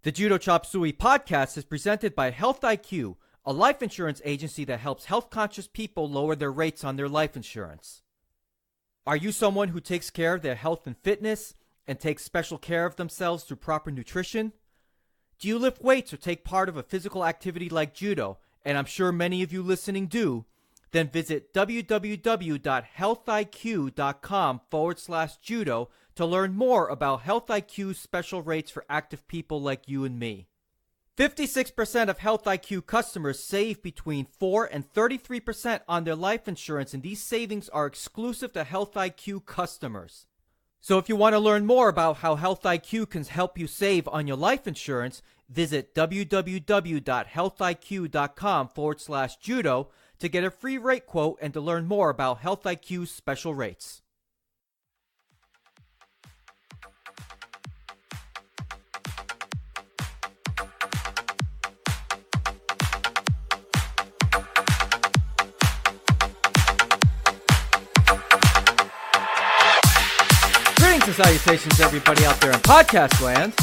The Judo Chop Suey podcast is presented by Health IQ, a life insurance agency that helps health-conscious people lower their rates on their life insurance. Are you someone who takes care of their health and fitness and takes special care of themselves through proper nutrition? Do you lift weights or take part of a physical activity like judo, and I'm sure many of you listening do? Then visit www.healthiq.com/judo to learn more about Health IQ's special rates for active people like you and me. 56% of Health IQ customers save between 4 and 33% on their life insurance, and these savings are exclusive to Health IQ customers. So if you want to learn more about how Health IQ can help you save on your life insurance, visit www.healthiq.com/judo to get a free rate quote and to learn more about Health IQ's special rates. Greetings and salutations, everybody out there in podcast land.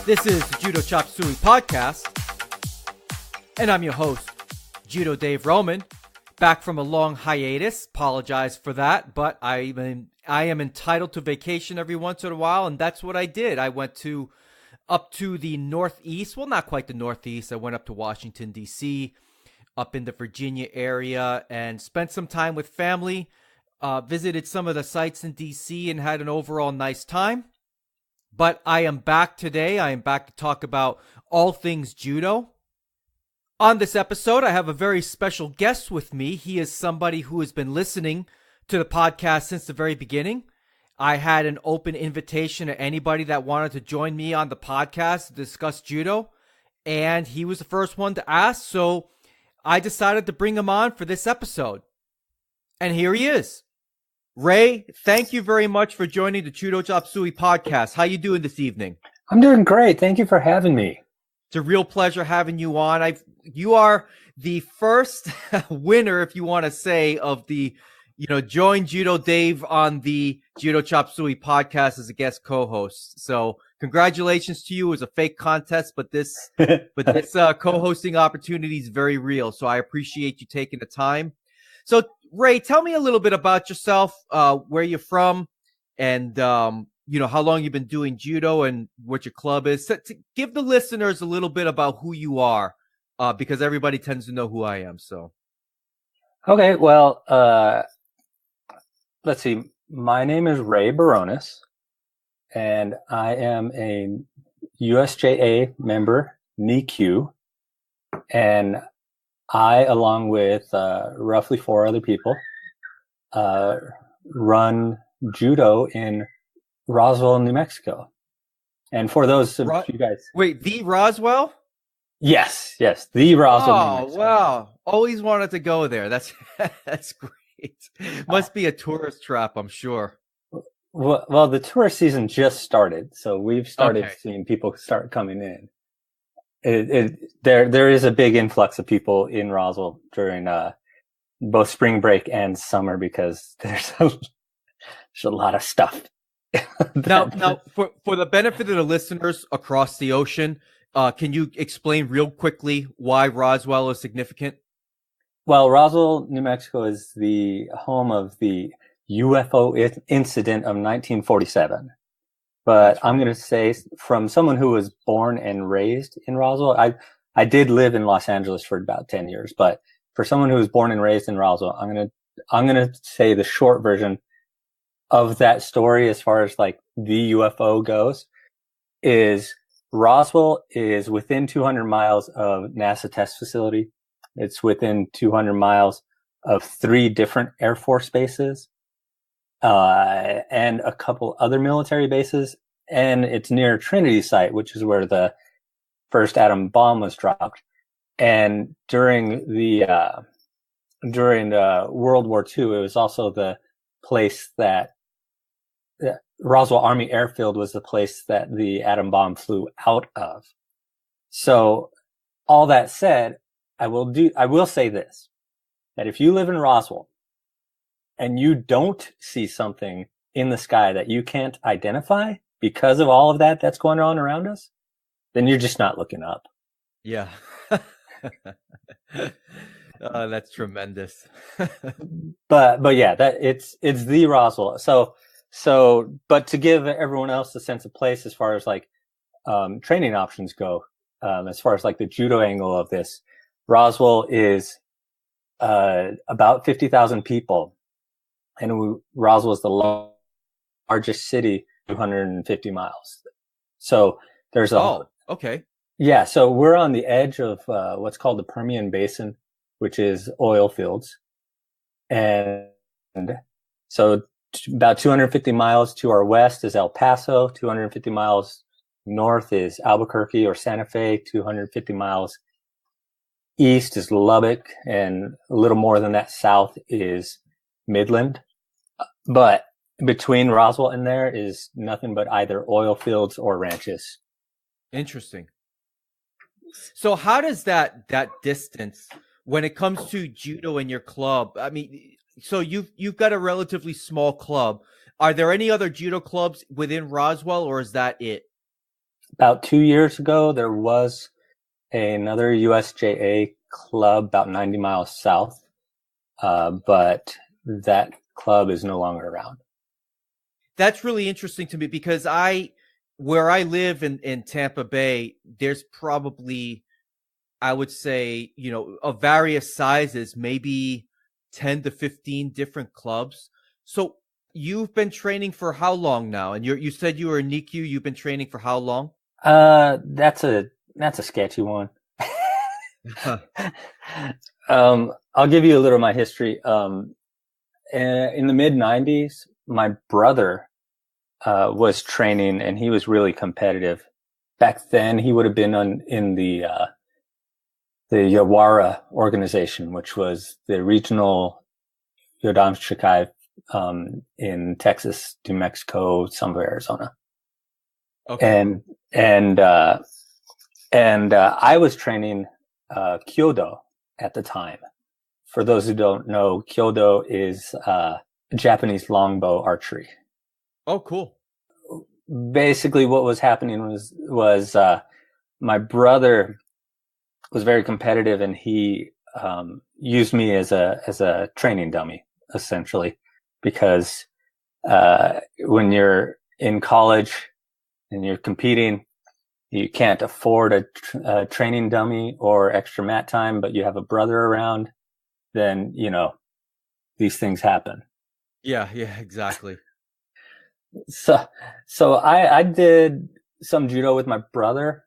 This is the Judo Chop Suey podcast, and I'm your host, Judo Dave Roman, back from a long hiatus. Apologize for that, but I am entitled to vacation every once in a while, and that's what I did. I went up to the Northeast. Well, not quite the Northeast. I went up to Washington, D.C., up in the Virginia area, and spent some time with family. Visited some of the sites in D.C. and had an overall nice time. But I am back today. I am back to talk about all things judo. On this episode, I have a very special guest with me. He is somebody who has been listening to the podcast since the very beginning. I had an open invitation to anybody that wanted to join me on the podcast to discuss judo, and he was the first one to ask, so I decided to bring him on for this episode. And here he is. Rey, thank you very much for joining the Judo Chop Suey podcast. How you doing this evening? I'm doing great. Thank you for having me. It's a real pleasure having you on. You are the first winner, if you want to say, of the, join Judo Dave on the Judo Chop Suey podcast as a guest co-host. So congratulations to you. It was a fake contest, but this co-hosting opportunity is very real. So I appreciate you taking the time. So Rey, tell me a little bit about yourself, where you're from, and how long you've been doing judo and what your club is. To give the listeners a little bit about who you are, because everybody tends to know who I am. So, okay, well, let's see. My name is Rey Berrones, and I am a USJA member, NICU, and I, along with roughly 4 other people, run judo in Roswell, New Mexico. And for those of you guys... Wait, the Roswell? Yes, the Roswell, New Mexico. Oh, wow. Always wanted to go there. That's great. Must be a tourist trap, I'm sure. Well, the tourist season just started, so we've started seeing people start coming in. There is a big influx of people in Roswell during both spring break and summer because there's a lot of stuff. Now, for the benefit of the listeners across the ocean, can you explain real quickly why Roswell is significant? Well, Roswell, New Mexico is the home of the UFO incident of 1947. But I'm going to say, from someone who was born and raised in Roswell, I did live in Los Angeles for about 10 years, but for someone who was born and raised in Roswell, I'm going to say the short version of that story as far as like the UFO goes is Roswell is within 200 miles of NASA test facility. It's within 200 miles of 3 different Air Force bases. And a couple other military bases, and it's near Trinity site, which is where the first atom bomb was dropped. And during World War II, it was also the place that Roswell Army Airfield was the place that the atom bomb flew out of. So, all that said, I will say this, that if you live in Roswell and you don't see something in the sky that you can't identify because of all of that that's going on around us, then you're just not looking up. Yeah. That's tremendous. But yeah, that it's the Roswell. So, but to give everyone else a sense of place as far as like training options go, as far as like the judo angle of this, Roswell is about 50,000 people, and Roswell is the largest city, 250 miles. So there's okay. Yeah, so we're on the edge of what's called the Permian Basin, which is oil fields. And so about 250 miles to our west is El Paso, 250 miles north is Albuquerque or Santa Fe, 250 miles east is Lubbock, and a little more than that south is Midland. But between Roswell and there is nothing but either oil fields or ranches. Interesting. So how does that distance, when it comes to judo in your club, I mean, so you've got a relatively small club. Are there any other judo clubs within Roswell, or is that it? About 2 years ago, there was another USJA club about 90 miles south, but that club is no longer around. That's really interesting to me because where I live in Tampa Bay, there's probably, I would say, of various sizes, maybe 10 to 15 different clubs. So you've been training for how long now? And you said you were in NICU. You've been training for how long? That's a sketchy one. I'll give you a little of my history. In the mid 90s, my brother was training, and he was really competitive. Back then, he would have been in the Yawara organization, which was the regional Yodomshikai in Texas, New Mexico, some of Arizona. Okay. And I was training Kyodo at the time. For those who don't know, Kyodo is Japanese longbow archery. Oh, cool. Basically, what was happening was my brother was very competitive, and he used me as a training dummy, essentially, because when you're in college and you're competing, you can't afford a training dummy or extra mat time, but you have a brother around, then these things happen. Yeah, exactly. So I did some judo with my brother,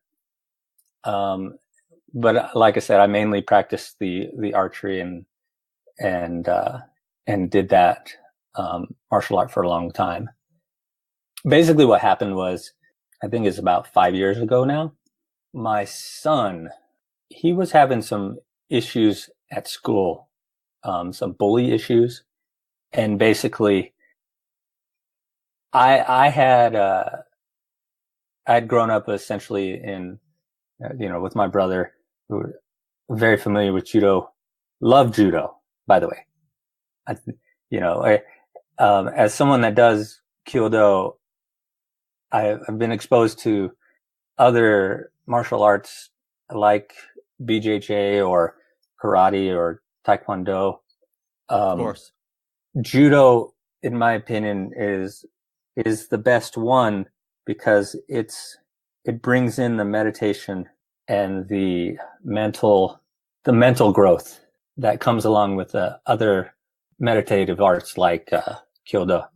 but like I said, I mainly practiced the archery and did that martial art for a long time. Basically, what happened was, I think it's about 5 years ago now, my son, he was having some issues at school, some bully issues, and basically, I'd grown up essentially in, with my brother, who were very familiar with judo, love judo, by the way. As someone that does Kyodo, I've been exposed to other martial arts like BJJ or karate or taekwondo. Of course. Judo, in my opinion, is the best one because it brings in the meditation and the mental growth that comes along with the other meditative arts like Kyodo.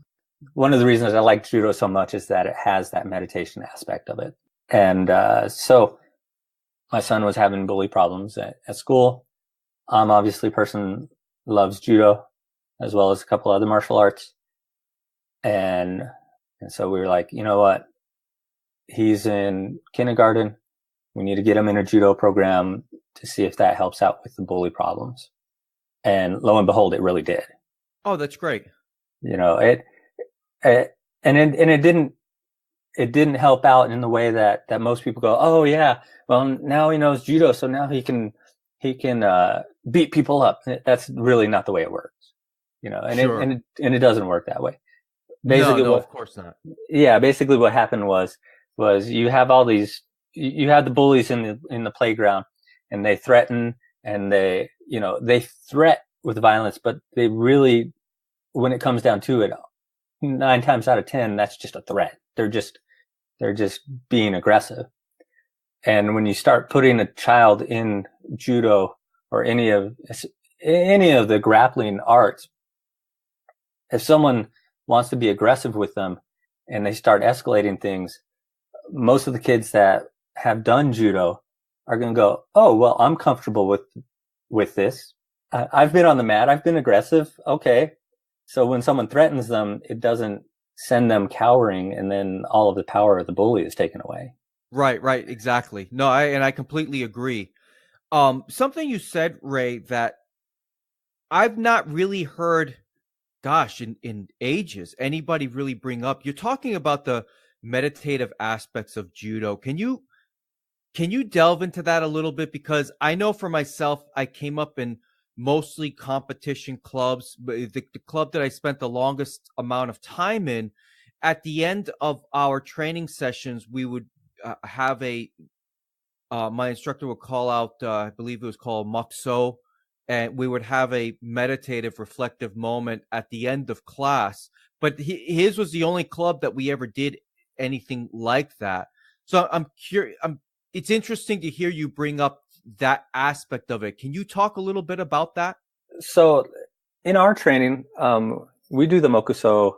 One of the reasons I like judo so much is that it has that meditation aspect of it. And so my son was having bully problems at school. I'm obviously a person who loves judo as well as a couple other martial arts. And so we were like, you know what? He's in kindergarten. We need to get him in a judo program to see if that helps out with the bully problems. And lo and behold, it really did. Oh, that's great. It didn't help out in the way that most people go, oh yeah, well now he knows judo, so now he can beat people up. That's really not the way it works, and Sure. it doesn't work that way. Basically, No, of course not. basically what happened was you have all these, you have the bullies in the playground, and they threaten, and they threat with violence, but they really, when it comes down to it, 9 times out of 10, that's just a threat. They're just being aggressive. And when you start putting a child in judo or any of the grappling arts, if someone wants to be aggressive with them and they start escalating things, most of the kids that have done judo are going to go, oh, well, I'm comfortable with this. I've been on the mat. I've been aggressive. Okay. So when someone threatens them, it doesn't send them cowering, and then all of the power of the bully is taken away. Right, exactly. No, I completely agree. Something you said, Ray, that I've not really heard, gosh, in ages, anybody really bring up. You're talking about the meditative aspects of judo. Can you delve into that a little bit? Because I know for myself, I came up in mostly competition clubs. But the club that I spent the longest amount of time in, at the end of our training sessions, we would have my instructor would call out, I believe it was called Mokso, and we would have a meditative, reflective moment at the end of class. But his was the only club that we ever did anything like that. So I'm curious. It's interesting to hear you bring up that aspect of it. Can you talk a little bit about that? So in our training, we do the mokuso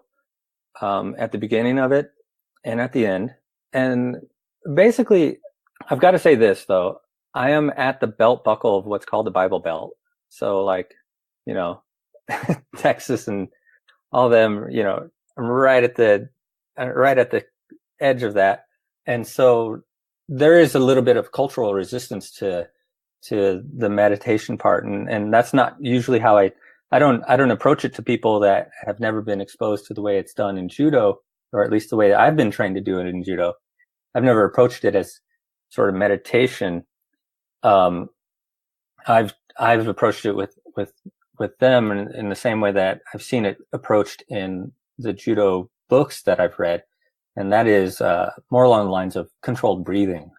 at the beginning of it and at the end. And basically, I've got to say this, though. I am at the belt buckle of what's called the Bible Belt. So Texas and all of them, I'm right at the edge of that. And so there is a little bit of cultural resistance to the meditation part. And that's not usually how I don't approach it to people that have never been exposed to the way it's done in judo, or at least the way that I've been trained to do it in judo. I've never approached it as sort of meditation. I've approached it with them in the same way that I've seen it approached in the judo books that I've read. And that is more along the lines of controlled breathing,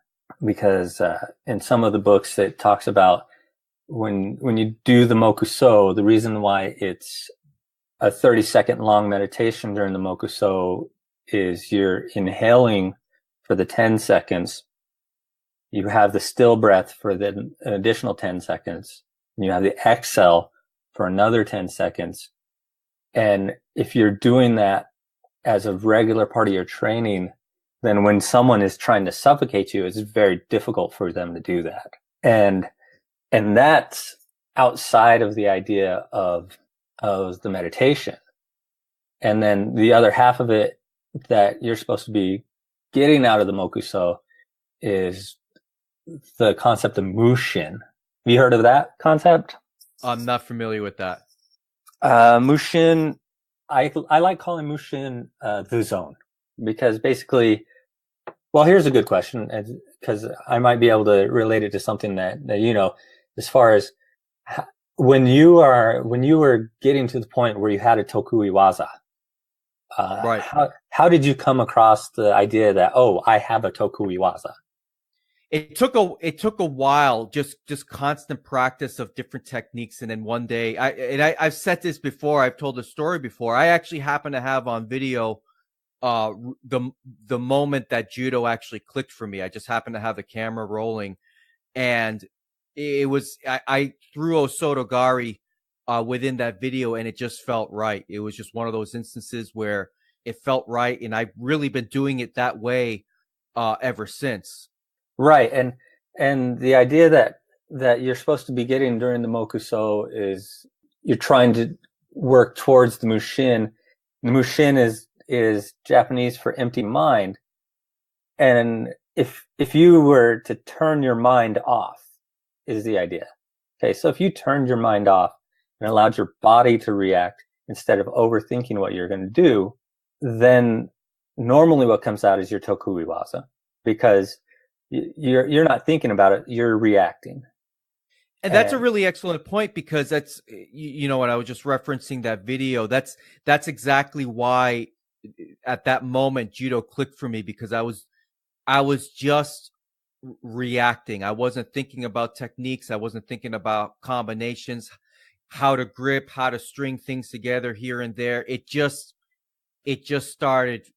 because in some of the books it talks about when you do the mokuso, the reason why it's a 30-second long meditation during the mokuso is you're inhaling for the 10 seconds. You have the still breath for an additional 10 seconds. And you have the exhale for another 10 seconds. And if you're doing that as a regular part of your training, then when someone is trying to suffocate you, it's very difficult for them to do that. And that's outside of the idea of the meditation. And then the other half of it that you're supposed to be getting out of the mokuso is the concept of mushin. Have you heard of that concept? I'm not familiar with that. Mushin, I like calling mushin the zone, because basically, well, here's a good question, because I might be able to relate it to something that as far as when you were getting to the point where you had a tokui waza. Right. How did you come across the idea that, oh, I have a tokui waza? It took a while, just constant practice of different techniques, and then one day, I've said this before, I've told the story before. I actually happen to have on video the moment that judo actually clicked for me. I just happened to have the camera rolling, and it was I threw Osotogari within that video, and it just felt right. It was just one of those instances where it felt right, and I've really been doing it that way ever since. Right, and the idea that you're supposed to be getting during the mokuso is you're trying to work towards the mushin. The mushin is Japanese for empty mind, and if you were to turn your mind off, is the idea. Okay, so if you turned your mind off and allowed your body to react instead of overthinking what you're going to do, then normally what comes out is your tokui waza, because you're not thinking about it, you're reacting. And that's a really excellent point, because that's, when I was just referencing that video, that's exactly why at that moment, judo clicked for me because I was just reacting. I wasn't thinking about techniques. I wasn't thinking about combinations, how to grip, how to string things together here and there. It just started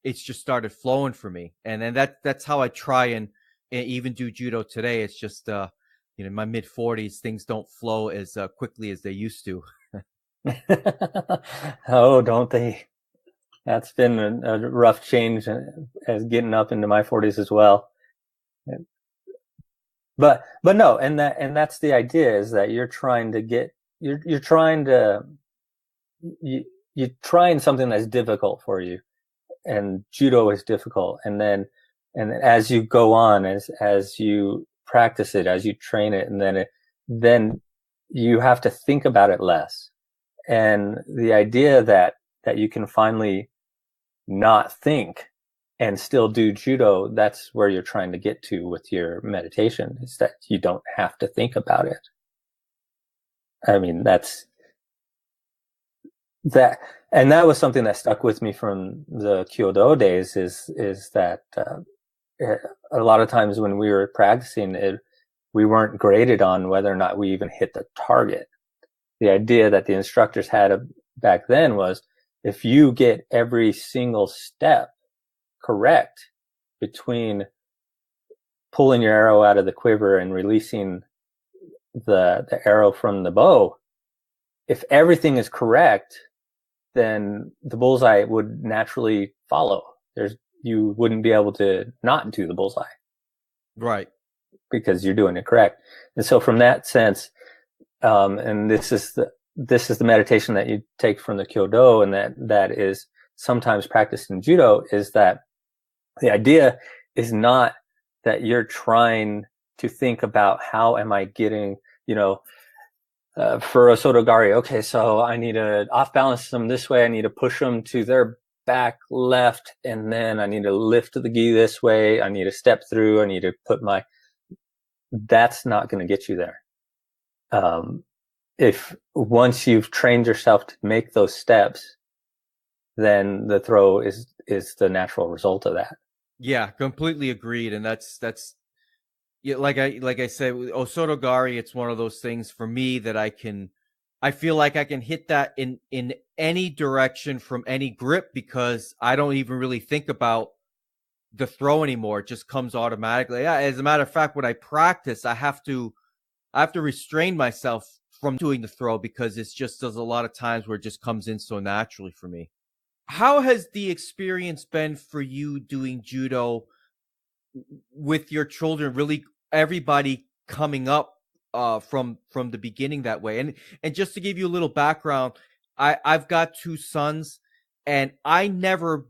flowing for me. And then that's how I try and even do judo today. It's just, in my mid 40s, things don't flow as quickly as they used to. Oh, don't they? That's been a rough change as getting up into my 40s as well. But no, and that's the idea, is that you're trying something that's difficult for you, and judo is difficult. And as you go on, as you practice it, as you train it, and then you have to think about it less. And the idea that you can finally not think and still do judo, that's where you're trying to get to with your meditation, is that you don't have to think about it. I mean, and that was something that stuck with me from the Kyoto days, is that a lot of times when we were practicing it, we weren't graded on whether or not we even hit the target. The idea that the instructors had back then was, if you get every single step correct between pulling your arrow out of the quiver and releasing the arrow from the bow, if everything is correct, then the bullseye would naturally follow. You wouldn't be able to not do the bullseye. Right. Because you're doing it correct. And so from that sense, and this is the meditation that you take from the Kyodo, and that is sometimes practiced in judo, is that the idea is not that you're trying to think about, how am I getting, for a sotogari, okay, so I need to off balance them this way, I need to push them to their back left, and then I need to lift the gi this way, I need to step through, I need to put that's not going to get you there. If once you've trained yourself to make those steps, then the throw is the natural result of that. Yeah, completely agreed. And that's yeah, like I said, with Osotogari, it's one of those things for me that I feel like I can hit that in any direction from any grip, because I don't even really think about the throw anymore. It just comes automatically. Yeah, as a matter of fact, when I practice, I have to restrain myself from doing the throw, because there's a lot of times where it just comes in so naturally for me. How has the experience been for you doing judo with your children? Really, everybody coming up from the beginning that way. And just to give you a little background, I've got two sons, and I never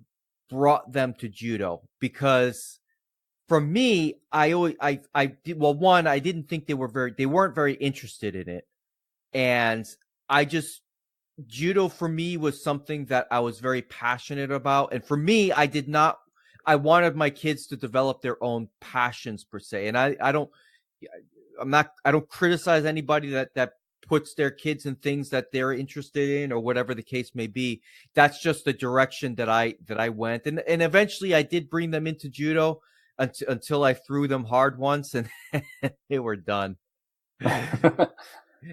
brought them to judo, because for me, I didn't think they weren't very interested in it. And judo for me was something that I was very passionate about. And for me, I wanted my kids to develop their own passions per se. And I don't criticize anybody that puts their kids in things that they're interested in, or whatever the case may be. That's just the direction that I went. And eventually I did bring them into judo until I threw them hard once, and they were done.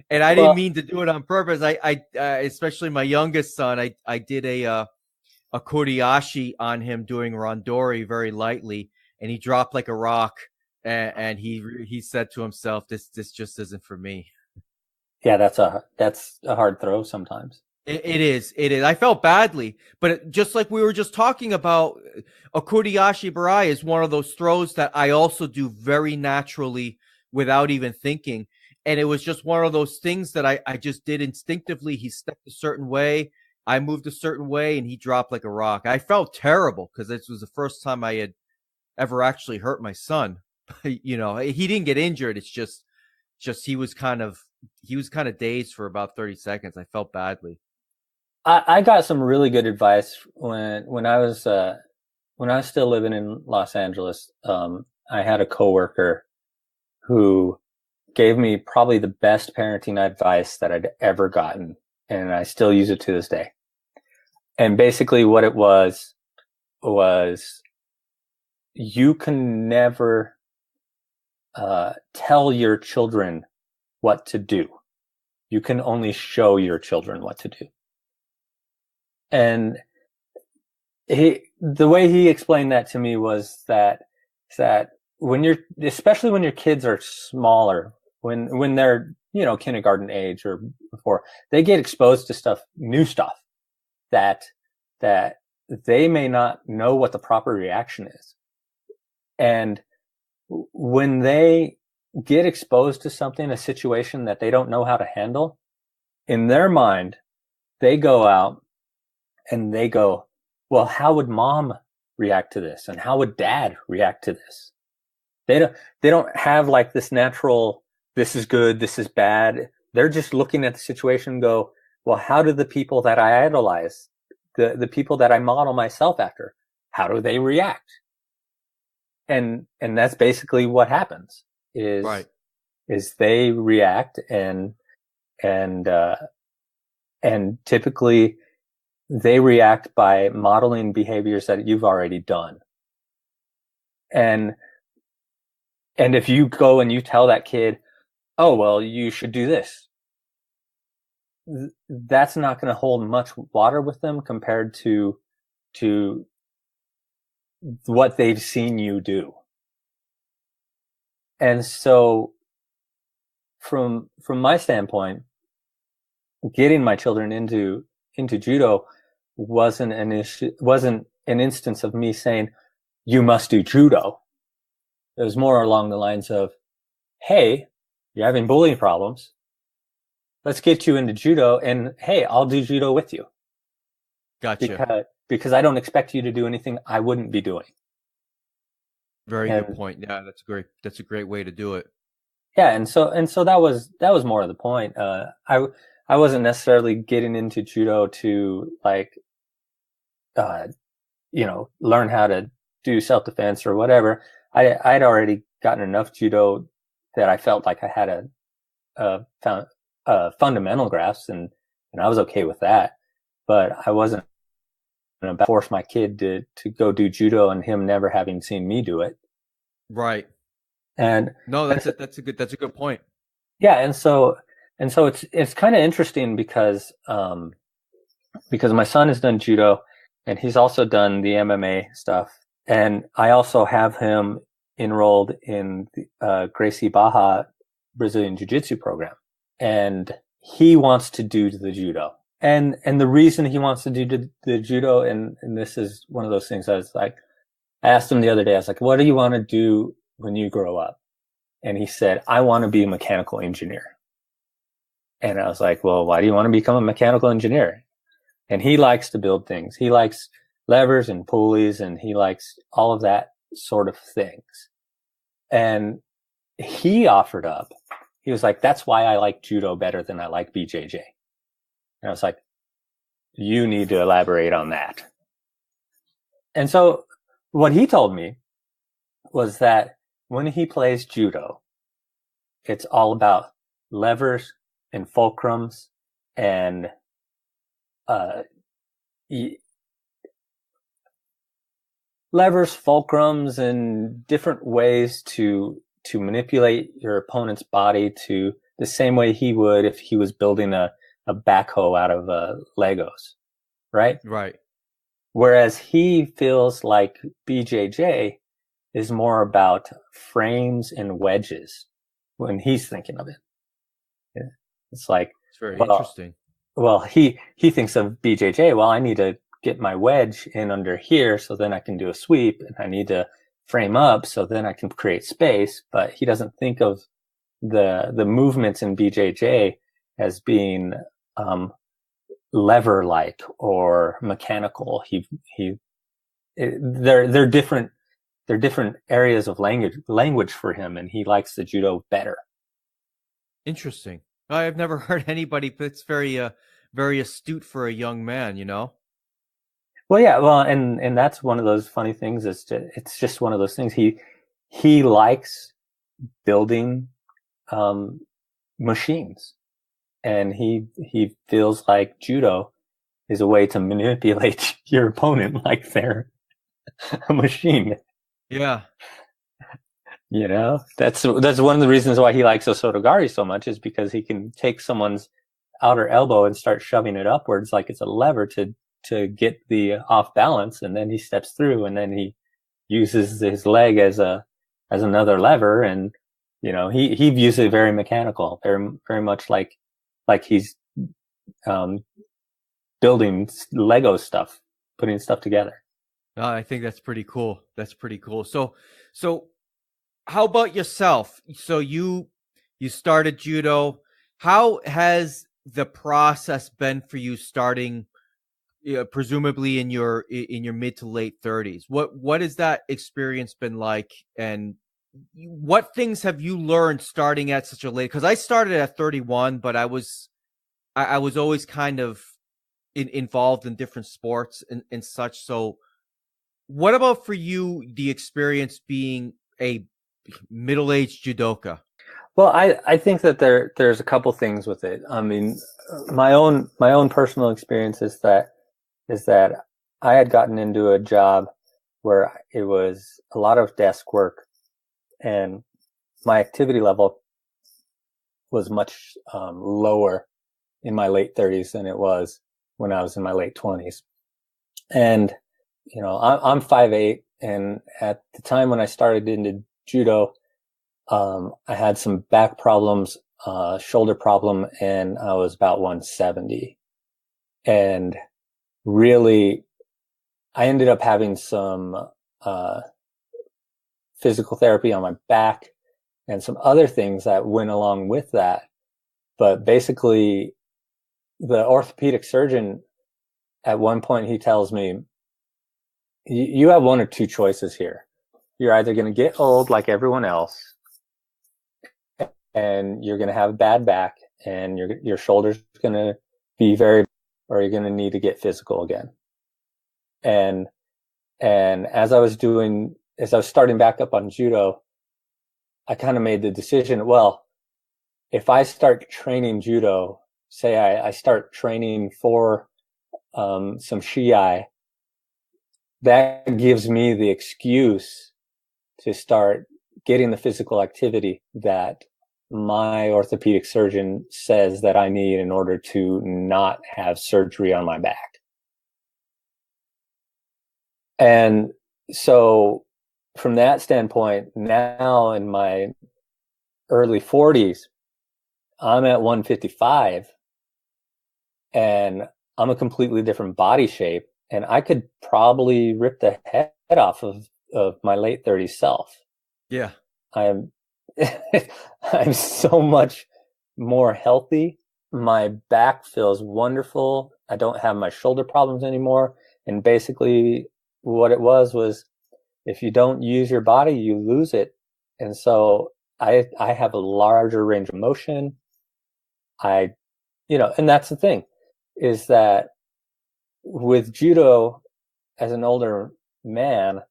And I didn't mean to do it on purpose. I especially my youngest son, I did a koriashi on him doing randori very lightly, and he dropped like a rock, and he said to himself, this just isn't for me. Yeah, that's a hard throw sometimes. It is. I felt badly, but just like we were just talking about, a koriashi barai is one of those throws that I also do very naturally without even thinking. And it was just one of those things that I just did instinctively. He stepped a certain way, I moved a certain way, and he dropped like a rock. I felt terrible, because this was the first time I had ever actually hurt my son. He didn't get injured. It's just he was kind of dazed for about 30 seconds. I felt badly. I got some really good advice when I was still living in Los Angeles. I had a coworker who gave me probably the best parenting advice that I'd ever gotten, and I still use it to this day. And basically what it was was you can never tell your children what to do. You can only show your children what to do. And the way he explained that to me was that especially when your kids are smaller, when they're, kindergarten age or before, they get exposed to new stuff that they may not know what the proper reaction is. And when they get exposed to something, a situation that they don't know how to handle, in their mind, they go out and they go, well, how would mom react to this? And how would dad react to this? They don't have like this natural, this is good, this is bad. They're just looking at the situation and go, well, how do the people that I idolize, the people that I model myself after, how do they react? And that's basically what happens is they react and typically they react by modeling behaviors that you've already done. And if you go and you tell that kid, oh, well, you should do this, that's not going to hold much water with them compared to what they've seen you do. And so from my standpoint, getting my children into judo wasn't an instance of me saying, you must do judo. It was more along the lines of, hey, you're having bullying problems. Let's get you into judo, and hey, I'll do judo with you. Gotcha. Because I don't expect you to do anything I wouldn't be doing. Very good point. Yeah, that's great. That's a great way to do it. Yeah, and so that was more of the point. I wasn't necessarily getting into judo to learn how to do self-defense or whatever. I'd already gotten enough judo that I felt like I had a fundamental grasp, and I was okay with that. But I wasn't going to force my kid to go do judo and him never having seen me do it. Right. And no, that's a good point. Yeah, and so it's kind of interesting because my son has done judo and he's also done the MMA stuff, and I also have him enrolled in the Gracie Barra Brazilian Jiu-Jitsu program, and he wants to do the judo. And the reason he wants to do the judo, and this is one of those things I asked him the other day, I was like, what do you want to do when you grow up? And he said, I want to be a mechanical engineer. And I was like, well, why do you want to become a mechanical engineer? And he likes to build things. He likes levers and pulleys, and he likes all of that sort of things. And he offered up, he was like, that's why I like judo better than I like BJJ. And I was like, you need to elaborate on that. And so what he told me was that when he plays judo, it's all about levers and fulcrums and levers, fulcrums, and different ways to manipulate your opponent's body to the same way he would if he was building a backhoe out of Legos, right? Right. Whereas he feels like BJJ is more about frames and wedges when he's thinking of it. It's like, it's very interesting. Well, he thinks of BJJ. Well, I need to get my wedge in under here so then I can do a sweep, and I need to frame up so then I can create space. But he doesn't think of the movements in BJJ as being lever-like or mechanical. They're different. They're different areas of language for him, and he likes the judo better. Interesting. I've never heard anybody that's very astute for a young man, Well, yeah, well, and that's one of those funny things. It's just one of those things. He likes building machines, and he feels like judo is a way to manipulate your opponent like they're a machine. Yeah. That's one of the reasons why he likes Osotogari so much, is because he can take someone's outer elbow and start shoving it upwards like it's a lever to get the off balance, and then he steps through, and then he uses his leg as another lever, and he views it very mechanical, very very much like he's building Lego stuff, putting stuff together. I think that's pretty cool. That's pretty cool. So how about yourself? So you started judo. How has the process been for you starting, presumably in your mid to late 30s? What has that experience been like, and what things have you learned starting at such a late? Because I started at 31, but I was always kind of involved in different sports and such. So what about for you, the experience being a middle-aged judoka? Well, I think that there's a couple things with it. I mean, my own personal experience is that I had gotten into a job where it was a lot of desk work, and my activity level was much lower in my late 30s than it was when I was in my late 20s. And I'm 5'8", and at the time when I started into judo, I had some back problems, shoulder problem, and I was about 170. And really, I ended up having some physical therapy on my back and some other things that went along with that. But basically, the orthopedic surgeon, at one point, he tells me, you have one or two choices here. You're either going to get old like everyone else, and you're going to have a bad back, and your shoulder's going to be or you're going to need to get physical again. And as I was starting back up on judo, I kind of made the decision, well, if I start training judo, say I start training for some shiai, that gives me the excuse to start getting the physical activity that my orthopedic surgeon says that I need in order to not have surgery on my back. And so from that standpoint, now in my early 40s, I'm at 155, and I'm a completely different body shape, and I could probably rip the head off of my late 30s self. Yeah. I'm so much more healthy. My back feels wonderful. I don't have my shoulder problems anymore. And basically what it was if you don't use your body, you lose it. And so I have a larger range of motion. And that's the thing, is that with judo, as an older man,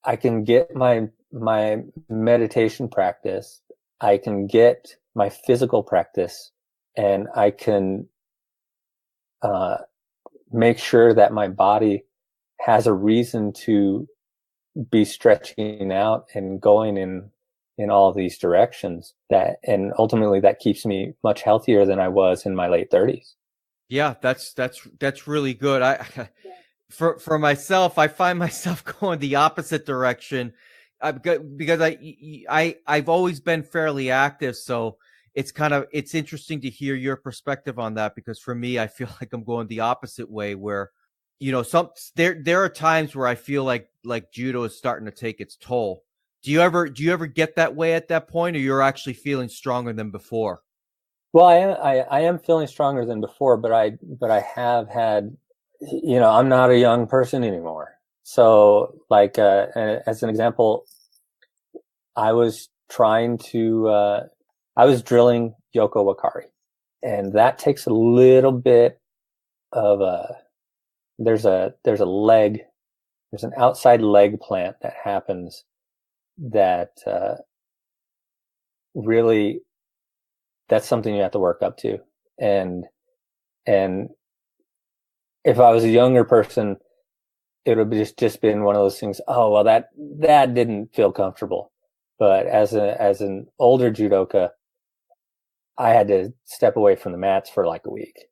I can get my meditation practice, I can get my physical practice, and I can make sure that my body has a reason to be stretching out and going in all these directions, and ultimately that keeps me much healthier than I was in my late 30s. Yeah, that's really good. For myself, I find myself going the opposite direction, because I've always been fairly active, so it's interesting to hear your perspective on that, because for me, I feel like I'm going the opposite way, where there are times where I feel like judo is starting to take its toll. Do you ever get that way at that point, or you're actually feeling stronger than before? Well, I am feeling stronger than before, but I have had, I'm not a young person anymore. So, like, as an example, I was drilling Yoko Wakari, and that takes a little bit of there's an outside leg plant that happens that really, that's something you have to work up to. And if I was a younger person, it would have just been one of those things. Oh, well, that didn't feel comfortable. But as an older judoka, I had to step away from the mats for like a week,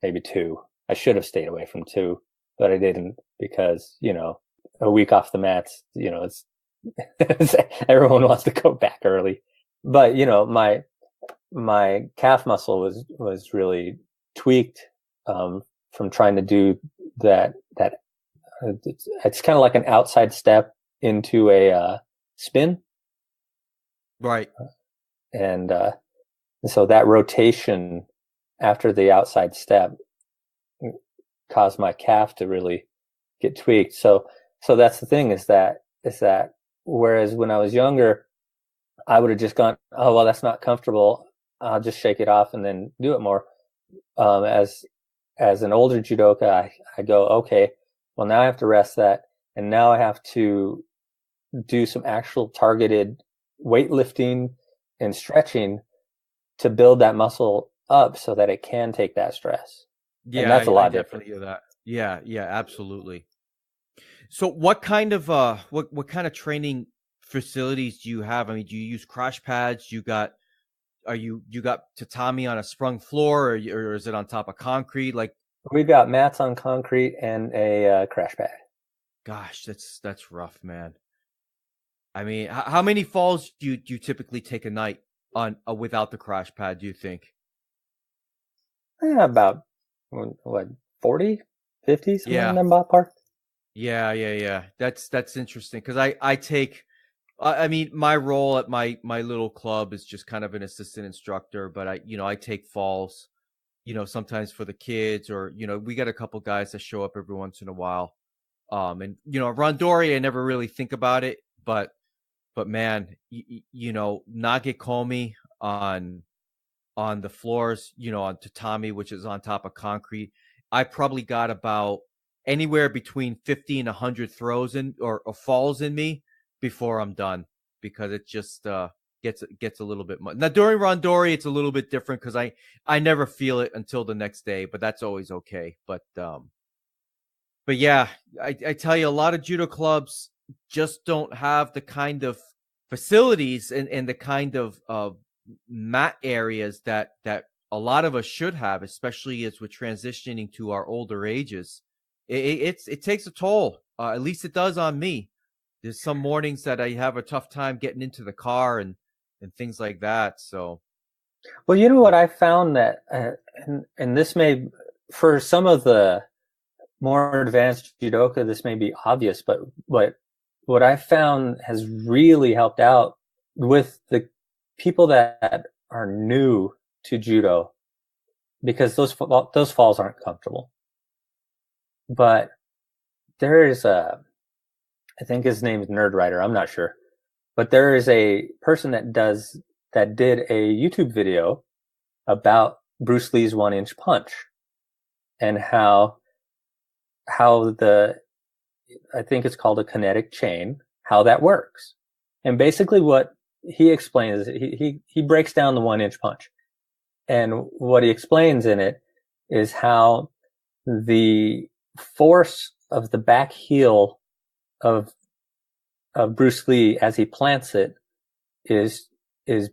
maybe 2. I should have stayed away from 2, but I didn't because, a week off the mats, it's everyone wants to go back early. But, my calf muscle was really tweaked from trying to do that. It's kind of like an outside step into a spin. Right. And so that rotation after the outside step caused my calf to really get tweaked. So that's the thing is that whereas when I was younger, I would have just gone, oh, well, that's not comfortable. I'll just shake it off and then do it more. As an older judoka, I go, okay, well, now I have to rest that. And now I have to do some actual targeted weightlifting and stretching to build that muscle up so that it can take that stress. Yeah, and that's a lot I different. definitely hear that. Yeah, absolutely. So what kind of what kind of training facilities do you have? I mean, do you use crash pads? You got tatami on a sprung floor, or is it on top of concrete? Like, we've got mats on concrete and a crash pad. Gosh, that's rough, man. I mean, how many falls do you typically take a night on without the crash pad, do you think? About what, 40, 50, somewhere in that ballpark. Yeah. That's interesting because I take, I mean, my role at my little club is just kind of an assistant instructor, but I take falls, sometimes for the kids, or we got a couple guys that show up every once in a while. And Rondori, I never really think about it, but man, Nagekomi on the floors, on tatami, which is on top of concrete, I probably got about anywhere between 50 and 100 throws in or falls in me before I'm done, because it just gets a little bit much. Now during Rondori, it's a little bit different because I never feel it until the next day, but that's always okay. But yeah, I tell you, a lot of judo clubs just don't have the kind of facilities and the kind of mat areas that a lot of us should have, especially as we're transitioning to our older ages. It takes a toll. At least it does on me. There's some mornings that I have a tough time getting into the car and things like that. So, well, you know what I found that, and this may, for some of the more advanced judoka, this may be obvious, but what I found has really helped out with the people that are new to judo, because those falls aren't comfortable. But there is I think his name is Nerd Rider, I'm not sure, but there is a person that did a YouTube video about Bruce Lee's 1-inch punch and how I think it's called a kinetic chain, how that works. And basically what he explains, he breaks down the 1-inch punch. And what he explains in it is how the force of the back heel of Bruce Lee as he plants it is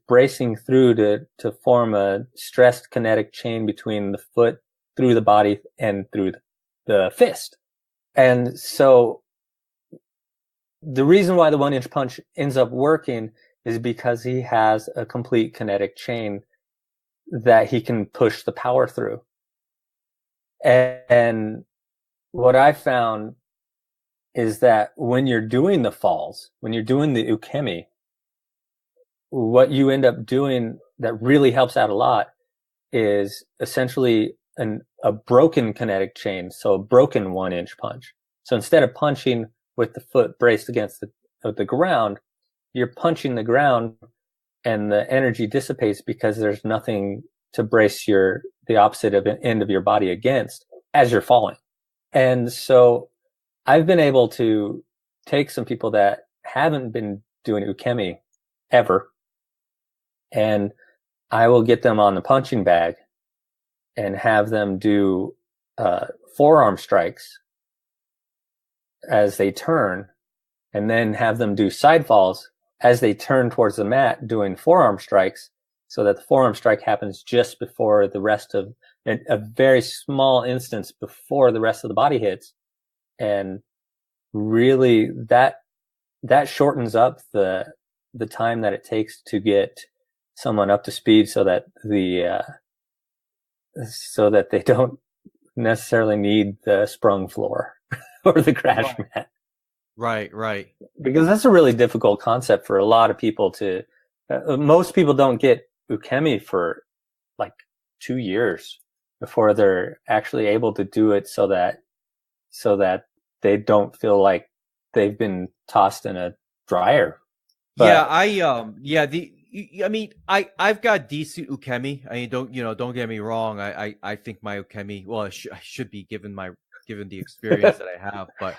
bracing through to form a stressed kinetic chain between the foot, through the body, and through the fist. And so the reason why the 1-inch punch ends up working is because he has a complete kinetic chain that he can push the power through. And what I found is that when you're doing the falls, when you're doing the ukemi, what you end up doing that really helps out a lot is essentially a broken kinetic chain, so a broken 1-inch punch. So instead of punching with the foot braced against the ground, you're punching the ground and the energy dissipates because there's nothing to brace the opposite end of your body against as you're falling. And so I've been able to take some people that haven't been doing ukemi ever, and I will get them on the punching bag and have them do forearm strikes as they turn, and then have them do side falls as they turn towards the mat, doing forearm strikes, so that the forearm strike happens just before the rest of a very small instance before the rest of the body hits. And really that shortens up the time that it takes to get someone up to speed, so that they don't necessarily need the sprung floor or the crash mat. Right. Because that's a really difficult concept for a lot of people to. Most people don't get ukemi for like 2 years before they're actually able to do it, so that they don't feel like they've been tossed in a dryer. But, I've got decent ukemi. I mean, don't get me wrong. I think my ukemi, well, I should be given the experience that I have, but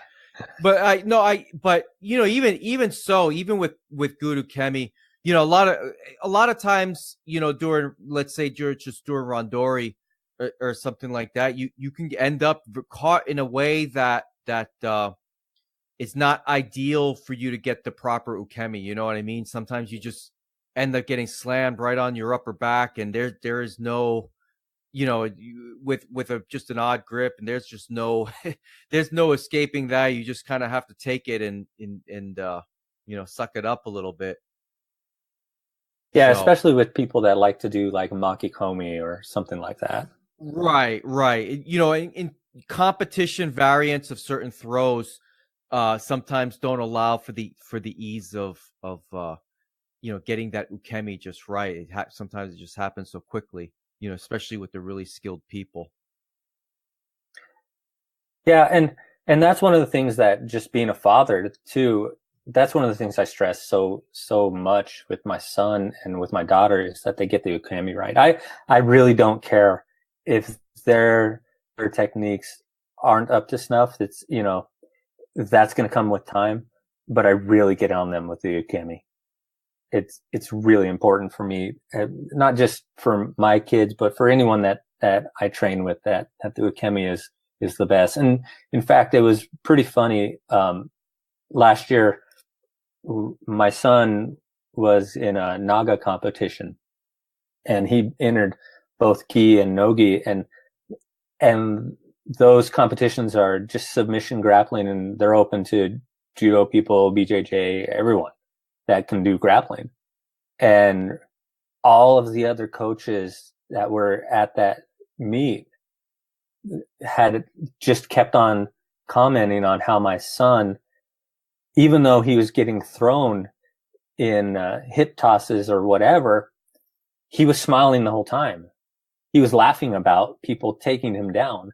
even so, even with good ukemi, a lot of times, during, let's say, during randori or something like that, you can end up caught in a way that is not ideal for you to get the proper ukemi. You know what I mean? Sometimes you just end up getting slammed right on your upper back, and there is no, with just an odd grip, and there's just no there's no escaping that. You just kind of have to take it and suck it up a little bit. Yeah, so, especially with people that like to do like makikomi or something like that. Right. In competition variants of certain throws, sometimes don't allow for the ease of getting that ukemi just right. Sometimes it just happens so quickly, especially with the really skilled people. Yeah, and that's one of the things that, just being a father too, that's one of the things I stress so much with my son and with my daughter, is that they get the ukemi right. I really don't care if their techniques aren't up to snuff. It's, that's going to come with time, but I really get on them with the ukemi. It's really important for me, not just for my kids, but for anyone that I train with, that the ukemi is the best. And in fact, it was pretty funny. Last year, my son was in a Naga competition, and he entered both gi and no-gi, and those competitions are just submission grappling, and they're open to judo people, BJJ, everyone that can do grappling. And all of the other coaches that were at that meet had just kept on commenting on how my son, even though he was getting thrown in hip tosses or whatever, he was smiling the whole time. He was laughing about people taking him down,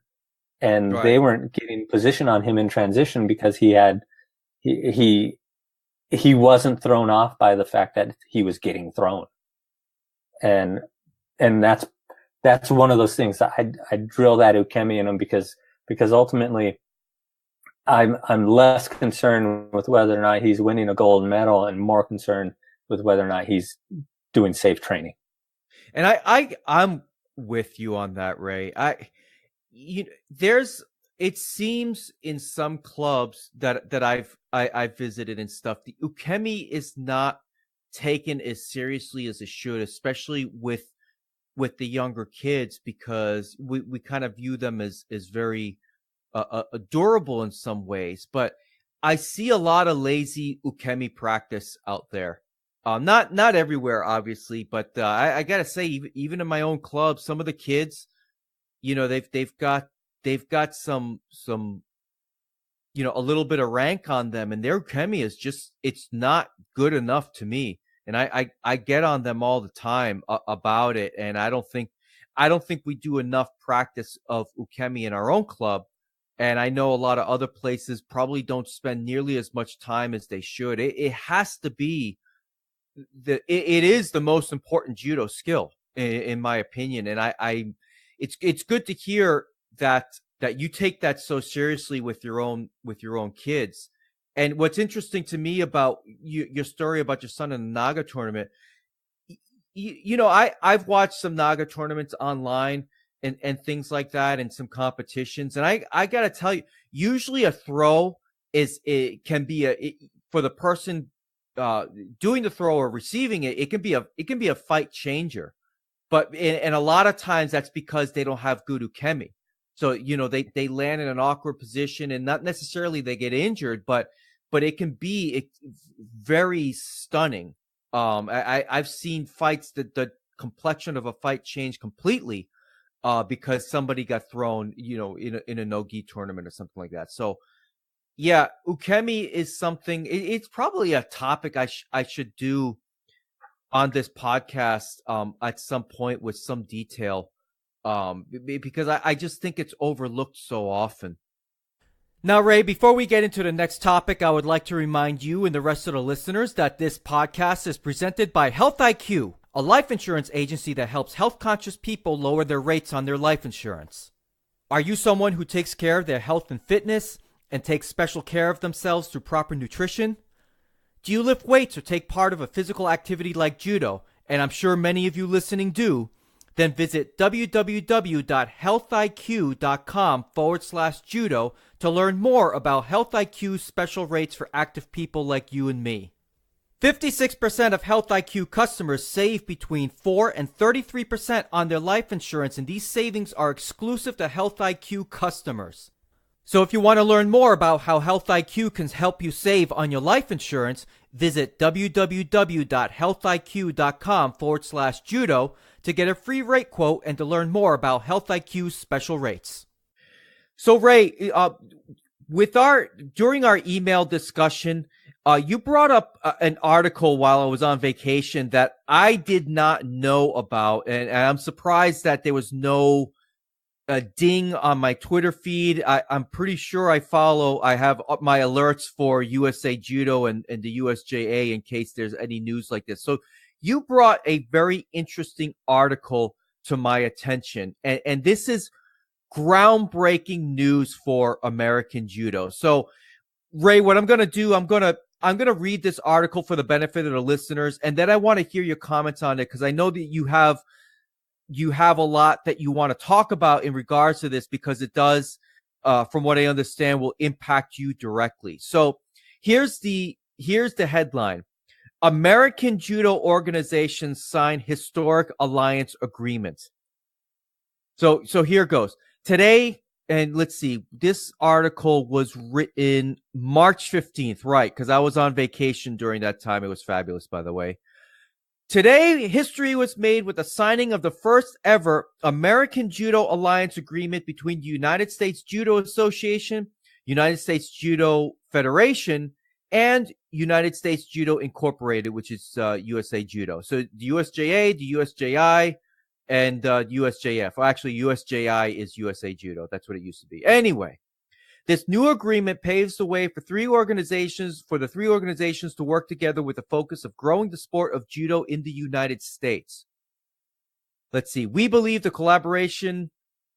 and They weren't getting position on him in transition because he wasn't thrown off by the fact that he was getting thrown. And that's one of those things that I drill that ukemi in him, because ultimately I'm less concerned with whether or not he's winning a gold medal, and more concerned with whether or not he's doing safe training. And I'm with you on that, Ray. It seems in some clubs that I've visited and stuff, the ukemi is not taken as seriously as it should, especially with the younger kids, because we kind of view them as very adorable in some ways. But I see a lot of lazy ukemi practice out there. Not everywhere, obviously, but I gotta say, even in my own club, some of the kids, they've got some a little bit of rank on them, and their ukemi is just, it's not good enough to me. And I get on them all the time about it, and I don't think we do enough practice of ukemi in our own club. And I know a lot of other places probably don't spend nearly as much time as they should. It has to be it is the most important judo skill, in my opinion. And it's good to hear that you take that so seriously with your own kids. And what's interesting to me about your story about your son in the Naga tournament, I've watched some Naga tournaments online and things like that, and some competitions. And I got to tell you, usually a throw it can be for the person doing the throw or receiving it. It can be a fight changer, and a lot of times that's because they don't have good ukemi. So they land in an awkward position, and not necessarily they get injured, but it can be very stunning. I've seen fights that the complexion of a fight change completely because somebody got thrown, in a no-gi tournament or something like that. So, yeah, ukemi is something. It's probably a topic I should do on this podcast at some point with some detail, because I just think it's overlooked so often. Now, Ray, before we get into the next topic, I would like to remind you and the rest of the listeners that this podcast is presented by Health IQ, a life insurance agency that helps health-conscious people lower their rates on their life insurance. Are you someone who takes care of their health and fitness and takes special care of themselves through proper nutrition? Do you lift weights or take part of a physical activity like judo? And I'm sure many of you listening do. Then visit www.healthiq.com/judo to learn more about Health IQ's special rates for active people like you and me. 56% of Health IQ customers save between 4 and 33% on their life insurance, and these savings are exclusive to Health IQ customers. So if you want to learn more about how Health IQ can help you save on your life insurance, visit www.healthiq.com/judo to get a free rate quote and to learn more about Health IQ's special rates. So Ray, during our email discussion, you brought up an article while I was on vacation that I did not know about, and I'm surprised that there was no ding on my Twitter feed. I'm pretty sure I have my alerts for USA Judo and the USJA in case there's any news like this. So you brought a very interesting article to my attention, and this is groundbreaking news for American judo. So Ray, what I'm going to do, I'm going to read this article for the benefit of the listeners, and then I want to hear your comments on it because I know that you have a lot that you want to talk about in regards to this, because it does, from what I understand, will impact you directly. So here's the headline. American judo organizations sign historic alliance agreement. So here goes. Today, and let's see, this article was written March 15th, right? Because I was on vacation during that time. It was fabulous, by the way. Today, history was made with the signing of the first ever American Judo Alliance agreement between the United States Judo Association, United States Judo Federation, and United States Judo Incorporated, which is USA Judo. So the USJA, the USJI, and USJF. Well, actually, USJI is USA Judo. That's what it used to be. Anyway, this new agreement paves the way for the three organizations to work together with the focus of growing the sport of judo in the United States. Let's see. We believe the collaboration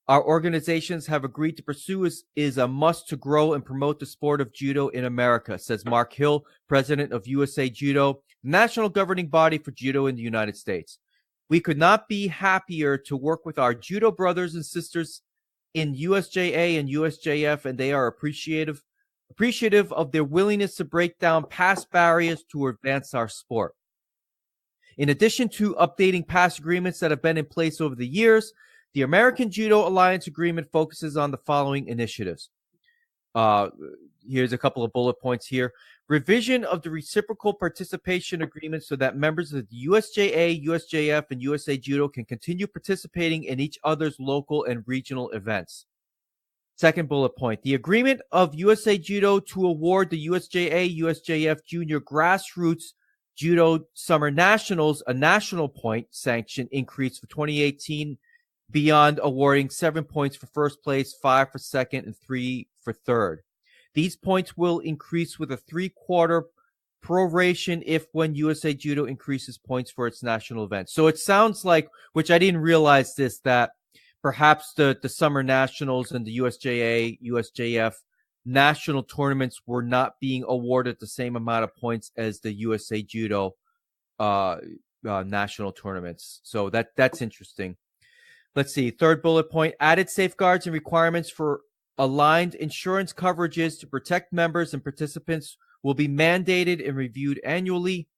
our organizations have agreed to pursue is a must to grow and promote the sport of judo in America, says Mark Hill, president of USA Judo, national governing body for judo in the United States. We could not be happier to work with our judo brothers and sisters in USJA and USJF, and they are appreciative of their willingness to break down past barriers to advance our sport. In addition to updating past agreements that have been in place over the years, the American Judo Alliance Agreement focuses on the following initiatives. Here's a couple of bullet points here. Revision of the reciprocal participation agreement so that members of the USJA, USJF, and USA Judo can continue participating in each other's local and regional events. Second bullet point, the agreement of USA Judo to award the USJA, USJF Junior Grassroots Judo Summer Nationals a national point sanction increase for 2018 beyond awarding 7 points for first place, 5 for second, and 3 for third. These points will increase with a 3/4 proration if when USA Judo increases points for its national event. So it sounds like, which I didn't realize this, that perhaps the Summer Nationals and the USJA, USJF national tournaments were not being awarded the same amount of points as the USA Judo national tournaments. So that's interesting. Let's see. Third bullet point, added safeguards and requirements for Aligned insurance coverages to protect members and participants will be mandated and reviewed annually.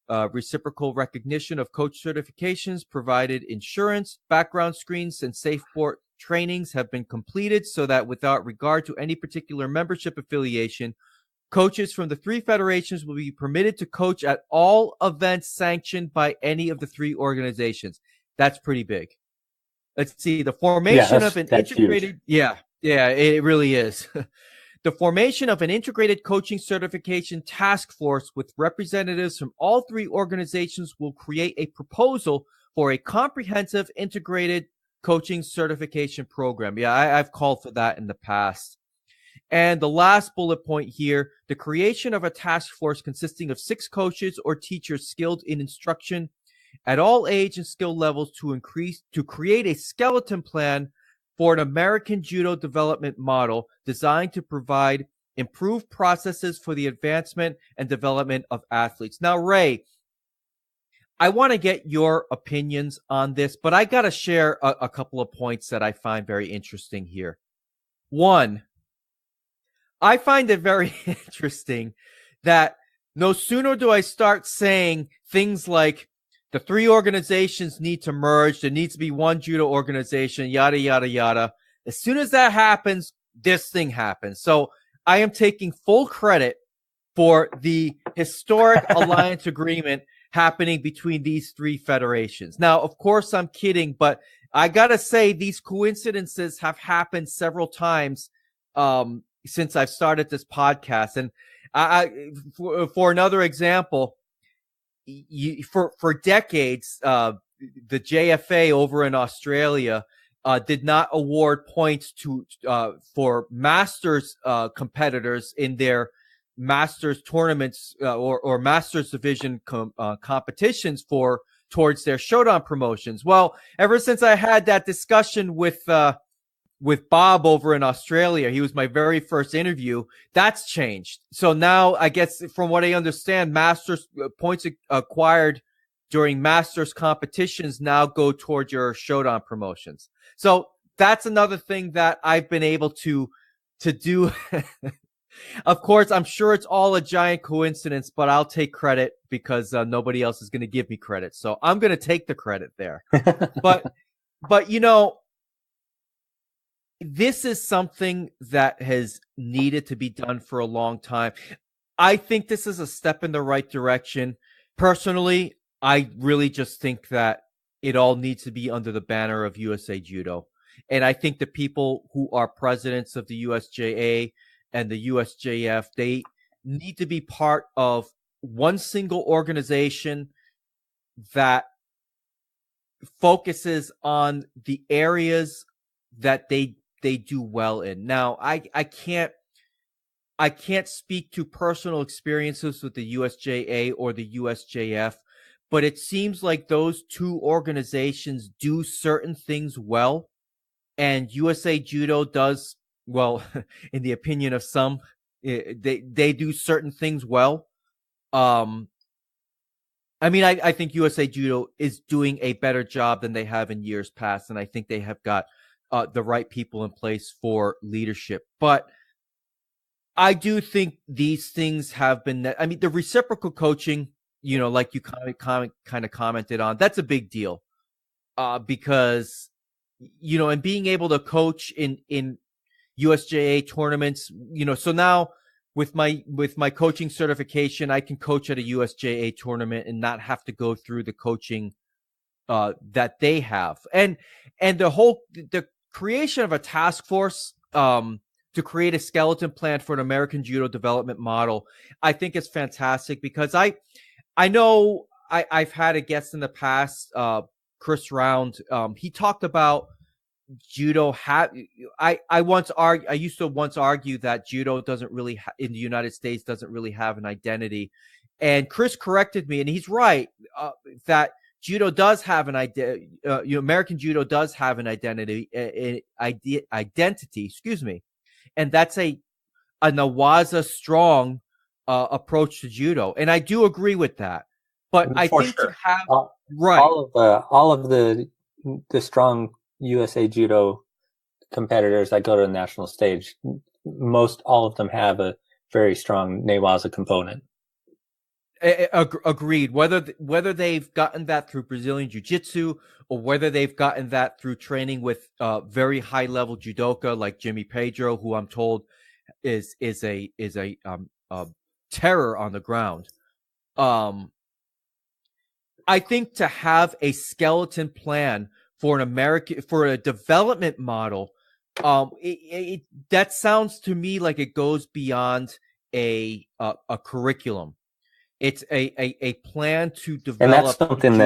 Reciprocal recognition of coach certifications, provided insurance, background screens, and safe sport trainings have been completed so that without regard to any particular membership affiliation, coaches from the 3 federations will be permitted to coach at all events sanctioned by any of the 3 organizations. That's pretty big. Let's see. The formation of an integrated... Huge. Yeah, it really is. The formation of an integrated coaching certification task force with representatives from all 3 organizations will create a proposal for a comprehensive integrated coaching certification program. Yeah, I've called for that in the past. And the last bullet point here, the creation of a task force consisting of 6 coaches or teachers skilled in instruction at all age and skill levels to create a skeleton plan for an American judo development model designed to provide improved processes for the advancement and development of athletes. Now, Ray, I want to get your opinions on this, but I got to share a couple of points that I find very interesting here. One, I find it very interesting that no sooner do I start saying things like, the 3 organizations need to merge. There needs to be one judo organization, yada, yada, yada. As soon as that happens, this thing happens. So I am taking full credit for the historic alliance agreement happening between these 3 federations. Now, of course, I'm kidding, but I got to say these coincidences have happened several times since I've started this podcast. And for another example, for decades, the JFA over in Australia did not award points for masters competitors in their masters tournaments or masters division competitions towards their Shodan promotions. Well, ever since I had that discussion with Bob over in Australia, he was my very first interview, that's changed. So now I guess from what I understand, masters points acquired during masters competitions now go toward your Shodan promotions. So that's another thing that I've been able to do. Of course, I'm sure it's all a giant coincidence, but I'll take credit because nobody else is going to give me credit. So I'm going to take the credit there. But you know, this is something that has needed to be done for a long time. I think this is a step in the right direction. Personally, I really just think that it all needs to be under the banner of USA Judo. And I think the people who are presidents of the USJA and the USJF, they need to be part of one single organization that focuses on the areas that they do well in. Now, I can't speak to personal experiences with the USJA or the USJF, but it seems like those 2 organizations do certain things well, and USA Judo does, well, in the opinion of some, they do certain things well. I mean, I think USA Judo is doing a better job than they have in years past, and I think they have got the right people in place for leadership. But I do think these things have been, I mean, the reciprocal coaching, you know, like you kind of commented on, that's a big deal because, you know, and being able to coach in USJA tournaments, you know, so now with my coaching certification, I can coach at a USJA tournament and not have to go through the coaching that they have. And the creation of a task force to create a skeleton plan for an American judo development model, I think is fantastic because I know I've had a guest in the past, Chris Round. He talked about judo. I used to once argue that judo doesn't really in the United States doesn't really have an identity, and Chris corrected me, and he's right that judo does have an identity. American judo does have an identity. Excuse me. And that's a Nawaza strong approach to judo, and I do agree with that. But I think to have all of the strong USA Judo competitors that go to the national stage, most all of them have a very strong newaza component. Agreed. Whether they've gotten that through Brazilian Jiu-Jitsu or whether they've gotten that through training with very high level judoka like Jimmy Pedro, who I'm told is a terror on the ground. I think to have a skeleton plan for a development model, that sounds to me like it goes beyond a curriculum. It's a plan to develop. And that's something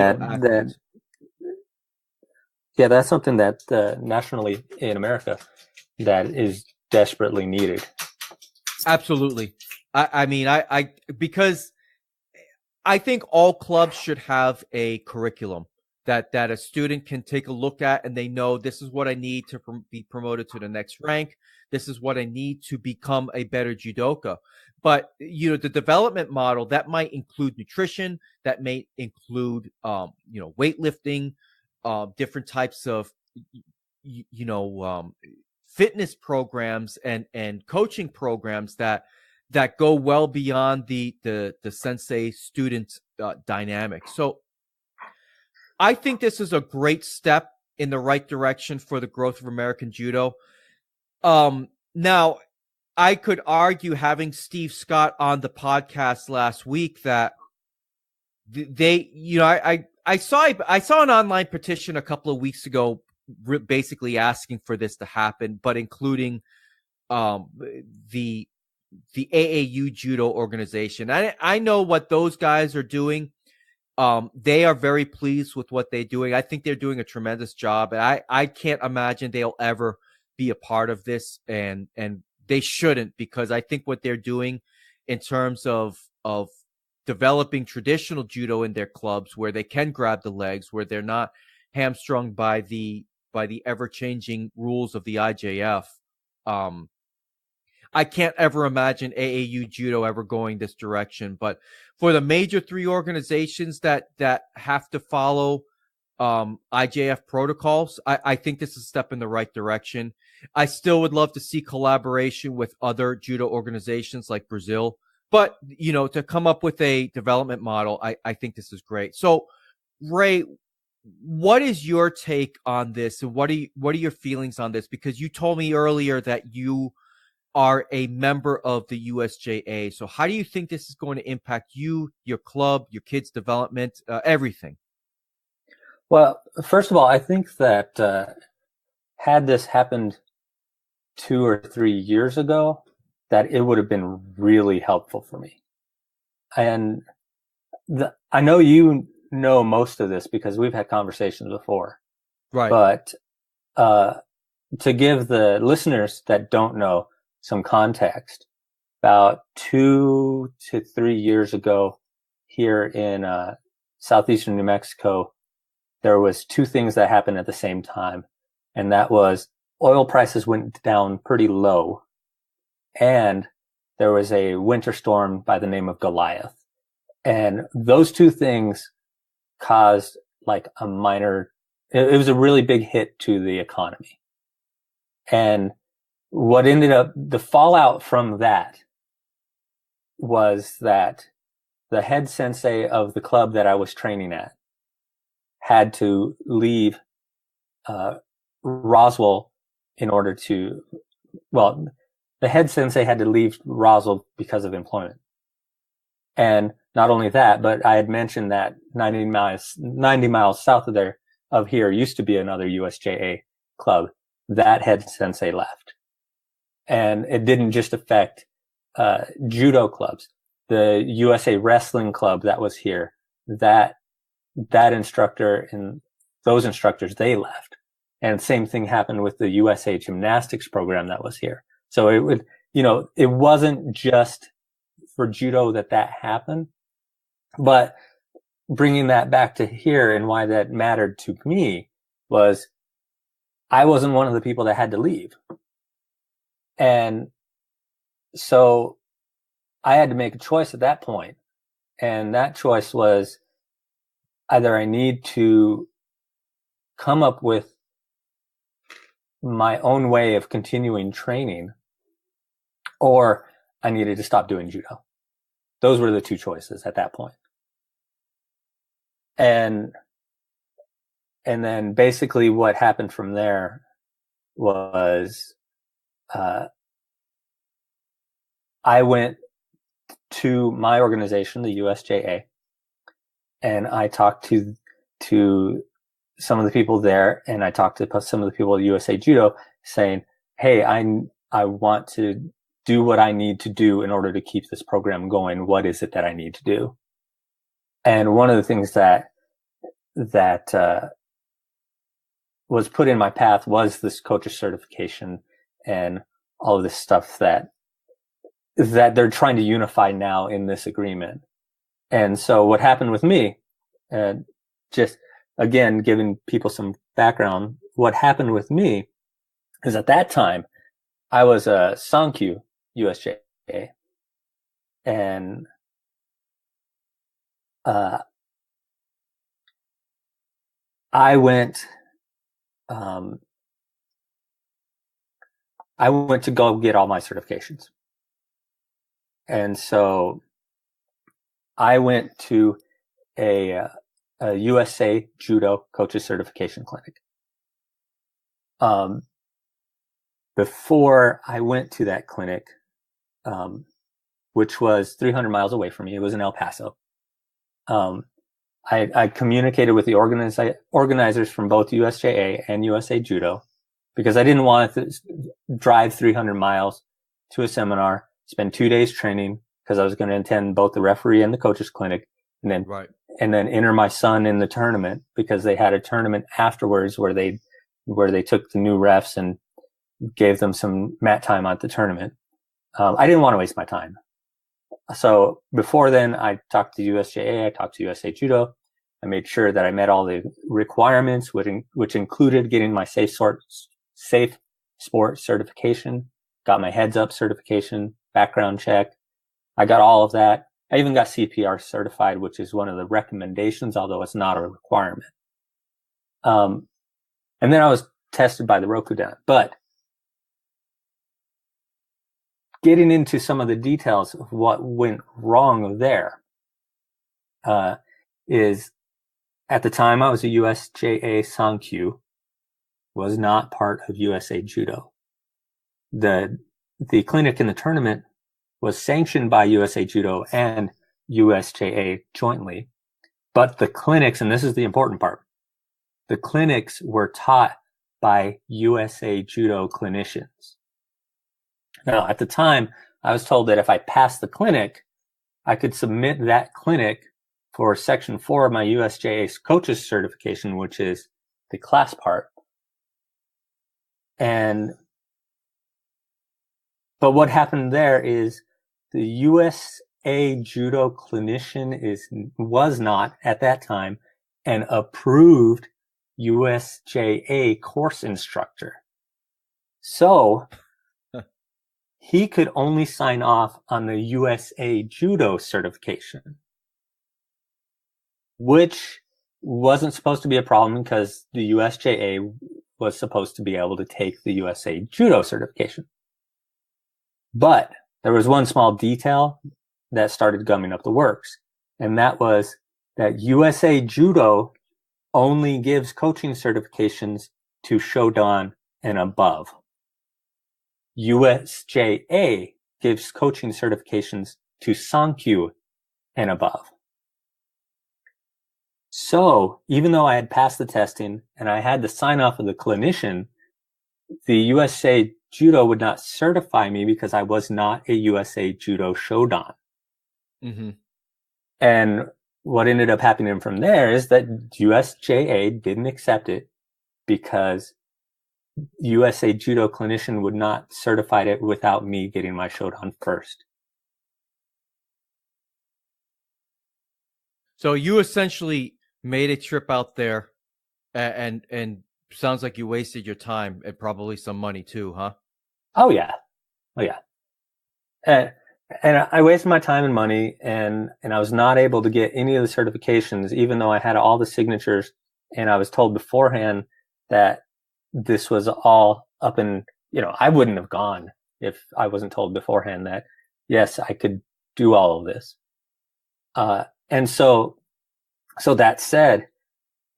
that's something that nationally in America that is desperately needed. Absolutely. I mean, because I think all clubs should have a curriculum that a student can take a look at, and they know this is what I need to be promoted to the next rank. This is what I need to become a better judoka. But, the development model, that might include nutrition, that may include, weightlifting, different types of, fitness programs and coaching programs that go well beyond the sensei student dynamic. So I think this is a great step in the right direction for the growth of American judo. Now, I could argue, having Steve Scott on the podcast last week, that I saw an online petition a couple of weeks ago, basically asking for this to happen, but including the AAU judo organization. I know what those guys are doing. They are very pleased with what they're doing. I think they're doing a tremendous job. And I can't imagine they'll ever be a part of this, and they shouldn't, because I think what they're doing in terms of developing traditional judo in their clubs, where they can grab the legs, where they're not hamstrung by the ever-changing rules of the IJF. I can't ever imagine AAU judo ever going this direction. But for the major three organizations that have to follow IJF protocols, I think this is a step in the right direction. I still would love to see collaboration with other judo organizations like Brazil. But, to come up with a development model, I think this is great. So, Rey, what is your take on this? And what are your feelings on this? Because you told me earlier that you are a member of the USJA. So how do you think this is going to impact you, your club, your kids' development, everything? Well, first of all, I think that had this happened 2 or 3 years ago, that it would have been really helpful for me. And I know you know most of this because we've had conversations before. Right. But to give the listeners that don't know some context, about 2 to 3 years ago here in southeastern New Mexico, there was 2 things that happened at the same time. And that was oil prices went down pretty low, and there was a winter storm by the name of Goliath. And those 2 things caused like a minor, it was a really big hit to the economy. And what ended up, the fallout from that was that the head sensei of the club that I was training at had to leave Roswell in order to, well, the head sensei had to leave Roswell because of employment. And not only that, but I had mentioned that 90 miles south of here used to be another USJA club. That head sensei left. And it didn't just affect judo clubs. The USA Wrestling Club that was here, that instructor and those instructors, they left. And same thing happened with the USA Gymnastics program that was here. So it wasn't just for judo that happened, but bringing that back to here and why that mattered to me was I wasn't one of the people that had to leave. And so I had to make a choice at that point. And that choice was either I need to come up with my own way of continuing training, or I needed to stop doing judo. Those were the two choices at that point. And then basically what happened from there was, I went to my organization, the USJA, and I talked to some of the people there, and I talked to some of the people at USA Judo saying, hey, I want to do what I need to do in order to keep this program going. What is it that I need to do? And one of the things that was put in my path was this coach's certification and all of this stuff that they're trying to unify now in this agreement. And so what happened with me, just again, giving people some background, what happened with me is at that time, I was a Sankyu USJA, and I went to go get all my certifications. And so I went to a USA Judo Coaches Certification Clinic. Before I went to that clinic, which was 300 miles away from me, it was in El Paso. I communicated with the organizers from both USJA and USA Judo, because I didn't want to drive 300 miles to a seminar, spend 2 days training, because I was going to attend both the referee and the coaches clinic, and then enter my son in the tournament, because they had a tournament afterwards where they took the new refs and gave them some mat time at the tournament. I didn't want to waste my time. So before then, I talked to USJA, I talked to USA Judo. I made sure that I met all the requirements, which included getting my safe sport certification, got my heads up certification, background check. I got all of that. I even got CPR certified, which is one of the recommendations, although it's not a requirement. And then I was tested by the Rokudan. But getting into some of the details of what went wrong there, is at the time I was a USJA Sankyu, was not part of USA Judo. The clinic in the tournament was sanctioned by USA Judo and USJA jointly, but the clinics, and this is the important part, the clinics were taught by USA Judo clinicians. Now, at the time, I was told that if I passed the clinic, I could submit that clinic for Section 4 of my USJA coaches certification, which is the class part. But what happened there is the USA Judo clinician was not at that time an approved USJA course instructor. So he could only sign off on the USA Judo certification, which wasn't supposed to be a problem because the USJA was supposed to be able to take the USA Judo certification. But there was one small detail that started gumming up the works, and that was that USA Judo only gives coaching certifications to Shodan and above. USJA gives coaching certifications to Sankyu and above. So even though I had passed the testing and I had the sign off of the clinician, the USA Judo would not certify me because I was not a USA Judo Shodan. Mm-hmm. And what ended up happening from there is that USJA didn't accept it because USA Judo clinician would not certify it without me getting my Shodan first. So you essentially made a trip out there, and sounds like you wasted your time and probably some money too, huh? Oh yeah. And I wasted my time and money, and I was not able to get any of the certifications, even though I had all the signatures, and I was told beforehand that this was all up in, I wouldn't have gone if I wasn't told beforehand that, yes, I could do all of this. And so that said,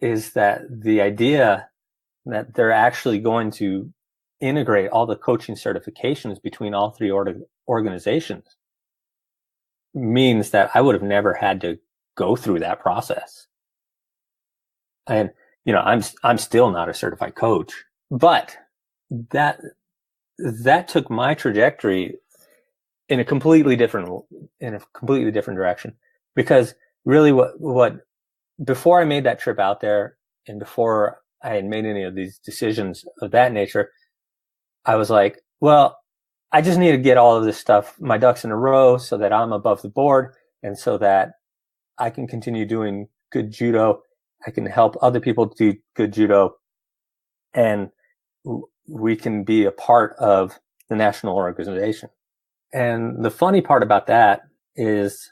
is that the idea that they're actually going to integrate all the coaching certifications between all three organizations means that I would have never had to go through that process. And, I'm still not a certified coach, but that took my trajectory in a completely different direction, because really what before I made that trip out there and before I had made any of these decisions of that nature, I was like, well, I just need to get all of this stuff, my ducks in a row, so that I'm above the board and so that I can continue doing good judo. I can help other people do good judo, and we can be a part of the national organization. And the funny part about that is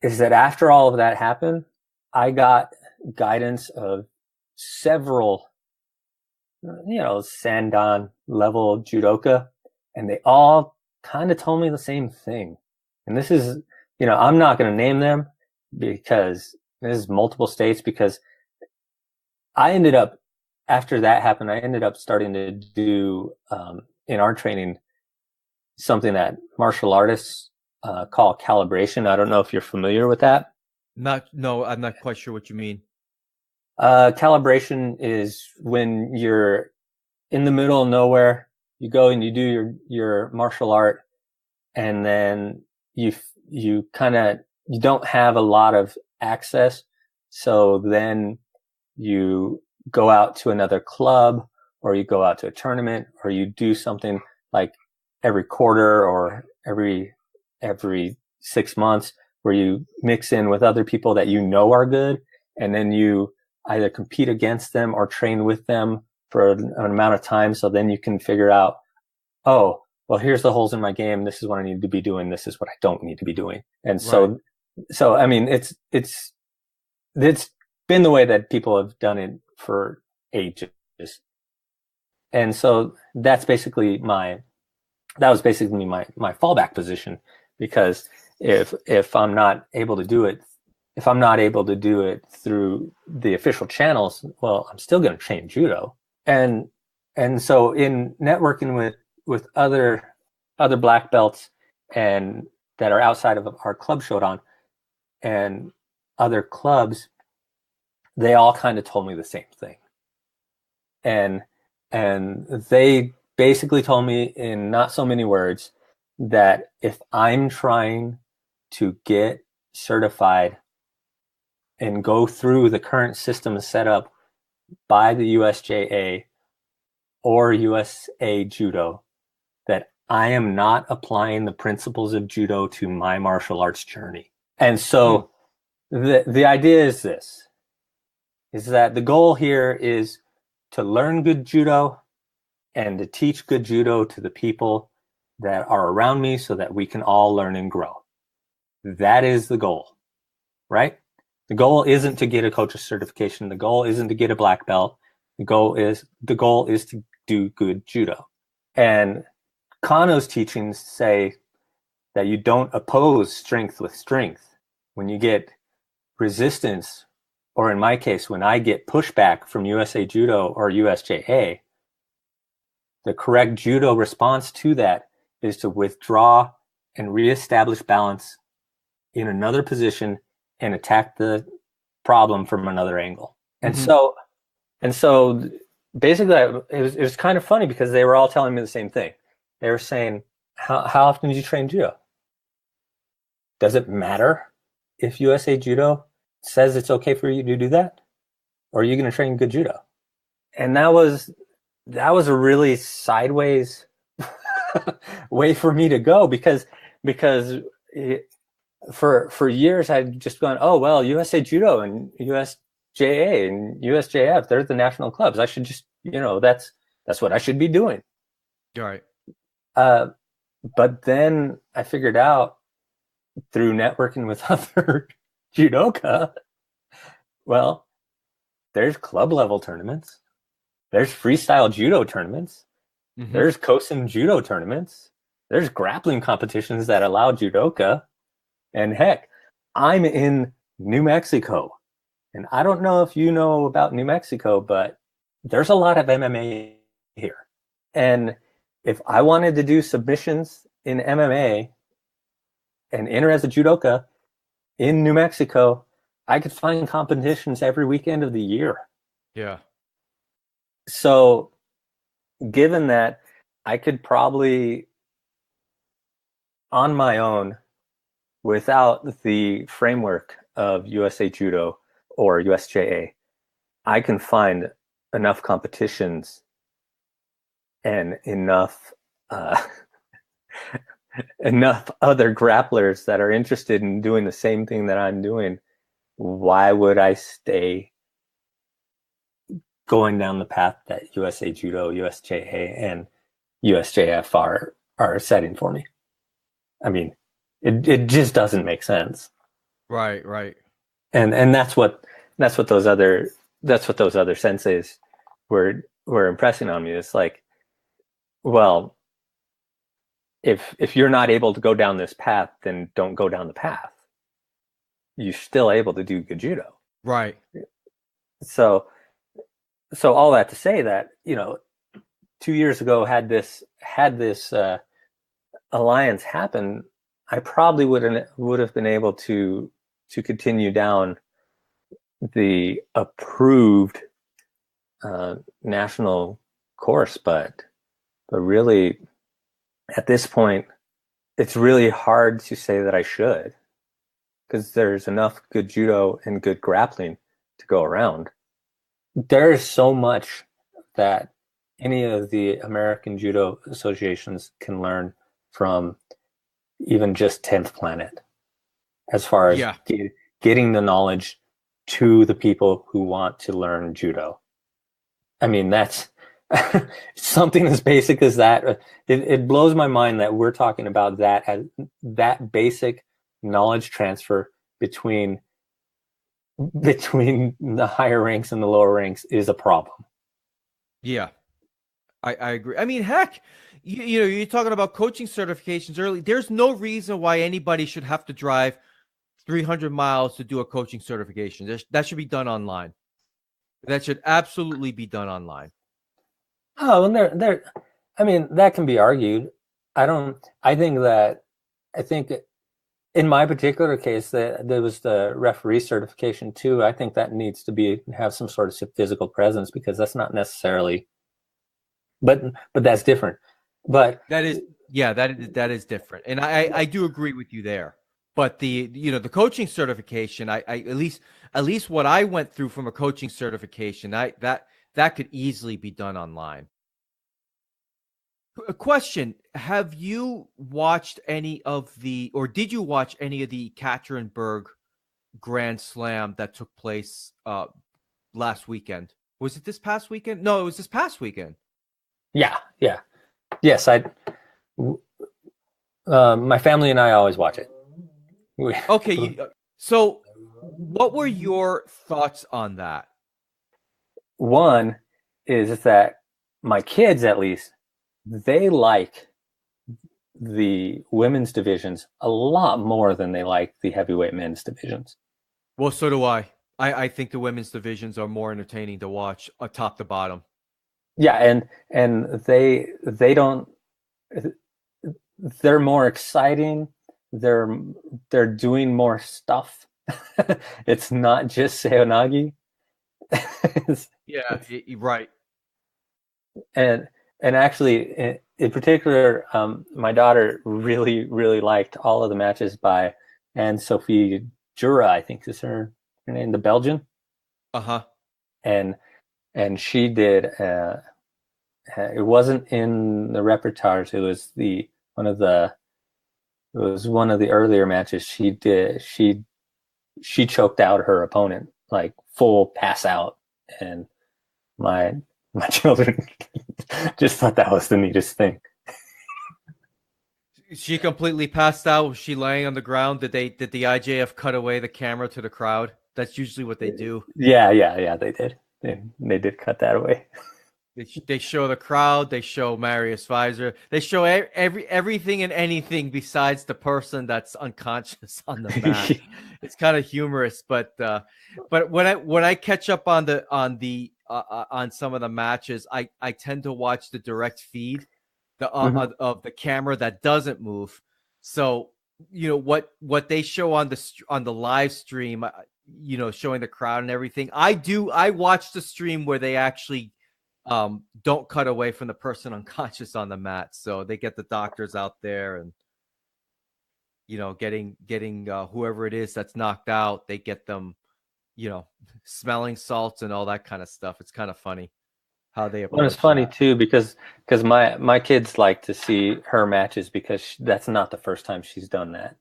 that after all of that happened, I got guidance of several, Sandan level judoka, and they all kind of told me the same thing. And this is, I'm not going to name them because this is multiple states, because I ended up, after that happened, I ended up starting to do, in our training, something that martial artists call calibration. I don't know if you're familiar with that. No, I'm not quite sure what you mean. Calibration is when you're in the middle of nowhere, you go and you do your martial art, and then you don't have a lot of access. So then you go out to another club, or you go out to a tournament, or you do something like every quarter or every 6 months, where you mix in with other people that are good, and then you either compete against them or train with them for an amount of time. So then you can figure out, oh, well, here's the holes in my game. This is what I need to be doing. This is what I don't need to be doing. And so I mean, it's been the way that people have done it for ages. And so that was basically my fallback position, because if I'm not able to do it, through the official channels, well, I'm still going to train judo. And so in networking with other black belts and that are outside of our club Shodan and other clubs, they all kind of told me the same thing. And they basically told me in not so many words that if I'm trying to get certified and go through the current system set up by the USJA or USA Judo, that I am not applying the principles of judo to my martial arts journey. And so the idea is this, is that the goal here is to learn good judo and to teach good judo to the people that are around me so that we can all learn and grow. That is the goal, right? The goal isn't to get a coach's certification. The goal isn't to get a black belt. The goal is to do good judo. And Kano's teachings say that you don't oppose strength with strength. When you get resistance, or in my case, when I get pushback from USA Judo or USJA, the correct judo response to that is to withdraw and reestablish balance in another position and attack the problem from another angle. And so basically it was kind of funny, because they were all telling me the same thing. They were saying, how often do you train judo? Does it matter if USA Judo says it's okay for you to do that? Or are you going to train good judo? And that was a really sideways way for me to go, because for years I'd just gone, oh, well, USA Judo and USJA and USJF, they're the national clubs. I should just, that's what I should be doing. All right. But then I figured out through networking with other judoka, well, there's club level tournaments, There's freestyle judo tournaments. Mm-hmm. There's Kosen judo tournaments. There's grappling competitions that allow judoka. And heck, I'm in New Mexico. And I don't know if you know about New Mexico, but there's a lot of MMA here. And if I wanted to do submissions in MMA and enter as a judoka in New Mexico, I could find competitions every weekend of the year. Yeah. So given that, I could probably, on my own, without the framework of USA Judo or USJA, I can find enough competitions and enough enough other grapplers that are interested in doing the same thing that I'm doing. Why would I stay going down the path that USA Judo, USJA, and USJF are setting for me? I mean, it just doesn't make sense. Right, right. And that's what those other senseis were impressing on me. It's like, well, if you're not able to go down this path, then don't go down the path. You're still able to do good judo. Right. So all that to say that, 2 years ago, had this alliance happen, I probably would have been able to continue down the approved national course, but really, at this point, it's really hard to say that I should, because there's enough good judo and good grappling to go around. There is so much that any of the American Judo associations can learn from even just 10th Planet, as far as getting the knowledge to the people who want to learn judo. I mean, that's something as basic as that. It blows my mind that we're talking about that basic knowledge transfer between the higher ranks and the lower ranks is a problem. Yeah, I agree. I mean, heck, you're talking about coaching certifications early. There's no reason why anybody should have to drive 300 miles to do a coaching certification. That should be done online. That should absolutely be done online. Oh, and I mean, that can be argued. I think in my particular case, that there was the referee certification too. I think that needs to have some sort of physical presence, because that's not necessarily, but that's different. But that is different. And I do agree with you there. But the coaching certification, I at least what I went through from a coaching certification, that could easily be done online. A question: have you watched any of or did you watch any of the Ekaterinburg Grand Slam that took place last weekend? Was it this past weekend? No, it was this past weekend. Yeah. Yes, my family and I always watch it. Okay, so what were your thoughts on that? One is that my kids, at least, they like the women's divisions a lot more than they like the heavyweight men's divisions. Well, so do I. I think the women's divisions are more entertaining to watch, top to bottom. Yeah, and they don't. They're more exciting. They're doing more stuff. It's not just seonagi. Yeah, right. And actually, in particular, my daughter really, really liked all of the matches by Anne-Sophie Jura, I think is her name, the Belgian. Uh-huh. And she did. It wasn't in the repertoires. It was one of the earlier matches. She did. She choked out her opponent, like full pass out, and my children just thought that was the neatest thing. She completely passed out. Was she laying on the ground? Did the IJF cut away the camera to the crowd? That's usually what they do. Yeah, they did. They did cut that away. They show the crowd. They show Marius Visor. They show everything and anything besides the person that's unconscious on the mat. It's kind of humorous, but when I catch up on on some of the matches, I tend to watch the direct feed of the camera that doesn't move. So what they show on the live stream, showing the crowd and everything. I watch the stream where they actually don't cut away from the person unconscious on the mat. So they get the doctors out there and, getting whoever it is that's knocked out, they get them, smelling salts and all that kind of stuff. It's kind of funny how they approach. Well, it's funny too, because my kids like to see her matches because that's not the first time she's done that.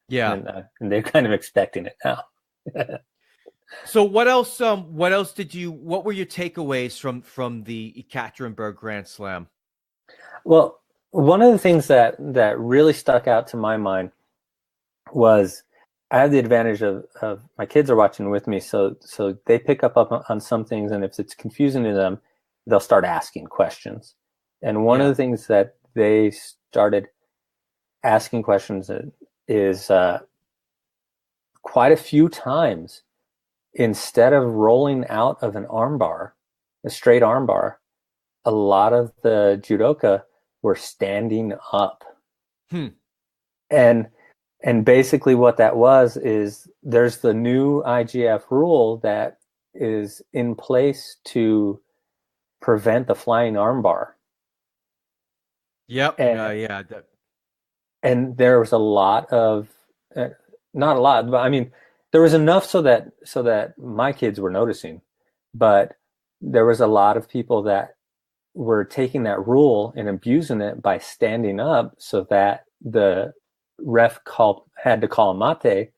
Yeah. And they're kind of expecting it now. So what else what were your takeaways from the Ekaterinburg Grand Slam? Well, one of the things that really stuck out to my mind was I have the advantage of my kids are watching with me, so they pick up on some things, and if it's confusing to them, they'll start asking questions. And one of the things that they started asking questions is quite a few times, instead of rolling out of an armbar, a straight armbar, a lot of the judoka were standing up. And basically what that was is there's the new IGF rule that is in place to prevent the flying armbar. Yep. And there was a lot of, not a lot, but I mean, there was enough so that my kids were noticing, but there was a lot of people that were taking that rule and abusing it by standing up, so that the ref had to call mate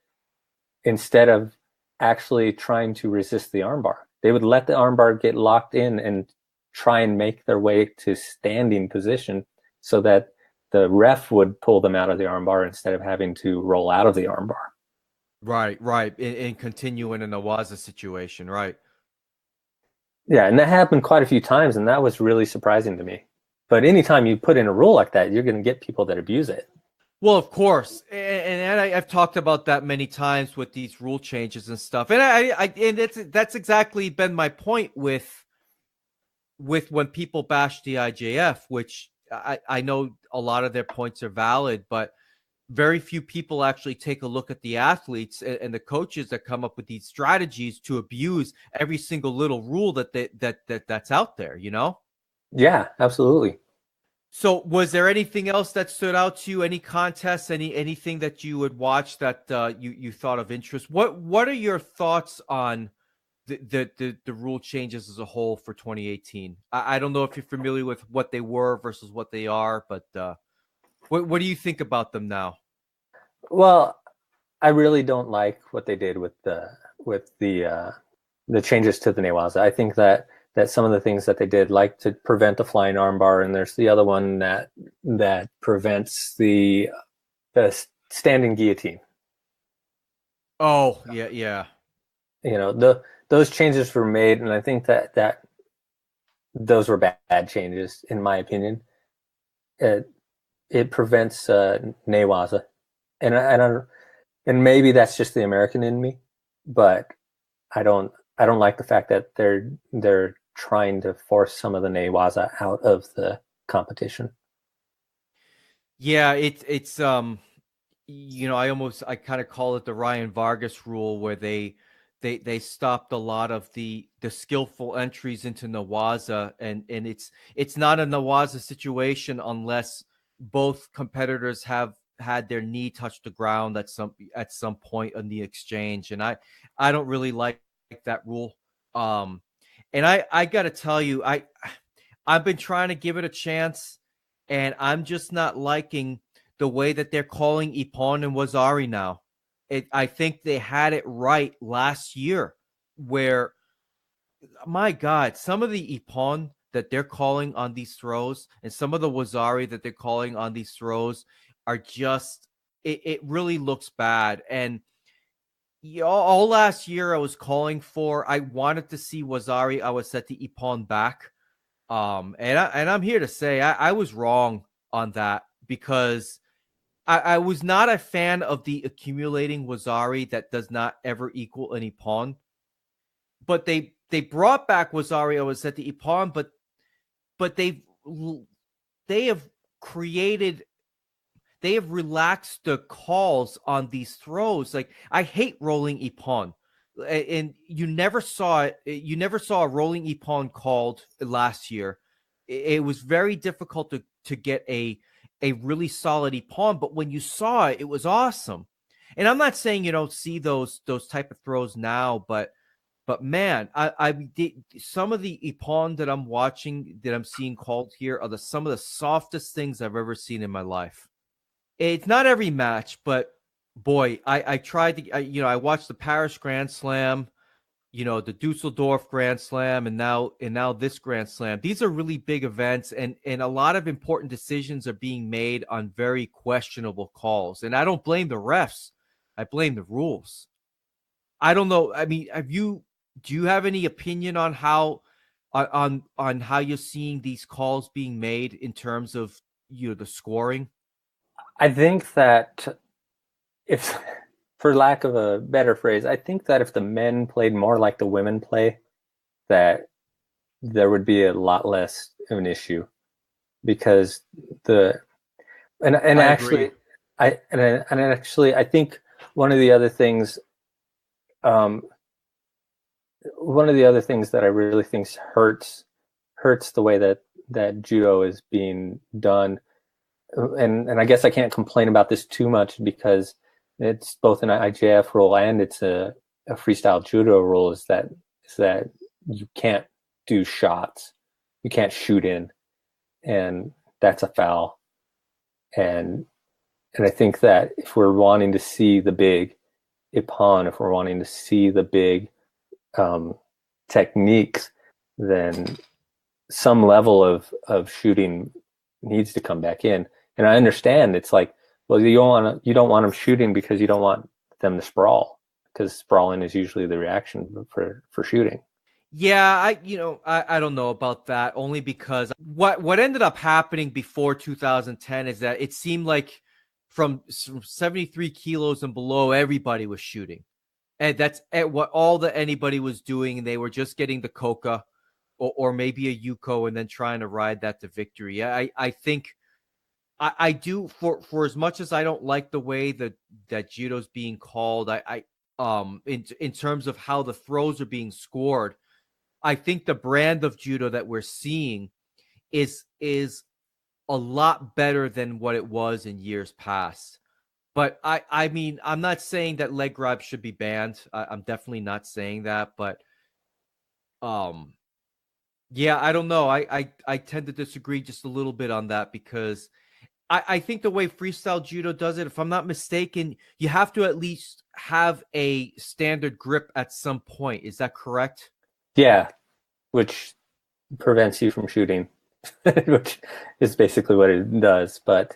instead of actually trying to resist the armbar. They would let the armbar get locked in and try and make their way to standing position so that the ref would pull them out of the armbar instead of having to roll out of the armbar. Right. In continuing in the Waza situation, right? Yeah, and that happened quite a few times, and that was really surprising to me. But anytime you put in a rule like that, you're going to get people that abuse it. Well, of course, and I've talked about that many times with these rule changes and stuff, and that's exactly been my point with when people bash the IJF, which I know a lot of their points are valid, but very few people actually take a look at the athletes and the coaches that come up with these strategies to abuse every single little rule that's out there, Yeah, absolutely. So was there anything else that stood out to you? Any contests, anything that you would watch that you thought of interest? What are your thoughts on the rule changes as a whole for 2018? I don't know if you're familiar with what they were versus what they are, but what do you think about them now? Well, I really don't like what they did with the changes to the Newaza. I think that some of the things that they did, like to prevent the flying armbar, and there's the other one that prevents the standing guillotine. Oh, yeah. Those changes were made, and I think that those were bad changes, in my opinion. It prevents Newaza. And maybe that's just the American in me, but I don't like the fact that they're trying to force some of the Newaza out of the competition. Yeah, it's I kind of call it the Ryan Vargas rule, where they stopped a lot of the skillful entries into Newaza, and it's not a Newaza situation unless both competitors have had their knee touch the ground at some point in the exchange, and I don't really like that rule. And I got to tell you, I've been trying to give it a chance, and I'm just not liking the way that they're calling Ippon and Wazari now. I think they had it right last year, where, my God, some of the Ippon that they're calling on these throws and some of the Wazari that they're calling on these throws are just, it really looks bad. And all last year I was calling for, I wanted to see Wazari Awaseti Ippon back. And I'm here to say I was wrong on that because I was not a fan of the accumulating Wazari that does not ever equal an Ippon. But they brought back Wazari always at the Ippon, but they have created, they have relaxed the calls on these throws. Like, I hate rolling Ippon. And you never saw it. You never saw a rolling Ippon called last year. It was very difficult to get a really solid Ippon, but when you saw it, it was awesome. And I'm not saying you don't see those type of throws now, but man, I did some of the Ippon that I'm watching, that I'm seeing called here, are some of the softest things I've ever seen in my life. It's not every match, but boy, I tried to, I watched the Paris Grand Slam, the Dusseldorf Grand Slam, and now this Grand Slam. These are really big events, and a lot of important decisions are being made on very questionable calls. And I don't blame the refs. I blame the rules. I don't know. I mean, do you have any opinion on how how you're seeing these calls being made in terms of the scoring? I think that if, for lack of a better phrase, I think that if the men played more like the women play, that there would be a lot less of an issue, because actually I think one of the other things that I really think hurts the way that judo is being done, and I guess I can't complain about this too much because it's both an IJF rule and it's a freestyle judo rule, is that you can't do shots, you can't shoot in, and that's a foul. And I think that if we're wanting to see the big Ippon, if we're wanting to see the big techniques, then some level of shooting needs to come back in. And I understand it's like, well, you don't want them shooting because you don't want them to sprawl, because sprawling is usually the reaction for shooting. Yeah, I don't know about that, only because what ended up happening before 2010 is that it seemed like from 73 kilos and below, everybody was shooting. And that's what all that anybody was doing. And they were just getting the Koka or maybe a Yuko and then trying to ride that to victory. I think I do, for as much as I don't like the way that judo's being called, in terms of how the throws are being scored, I think the brand of judo that we're seeing is a lot better than what it was in years past. But I mean, I'm not saying that leg grab should be banned. I'm definitely not saying that. But yeah, I don't know. I tend to disagree just a little bit on that, because I think the way freestyle judo does it, if I'm not mistaken, you have to at least have a standard grip at some point. Is that correct? Yeah, which prevents you from shooting, which is basically what it does. But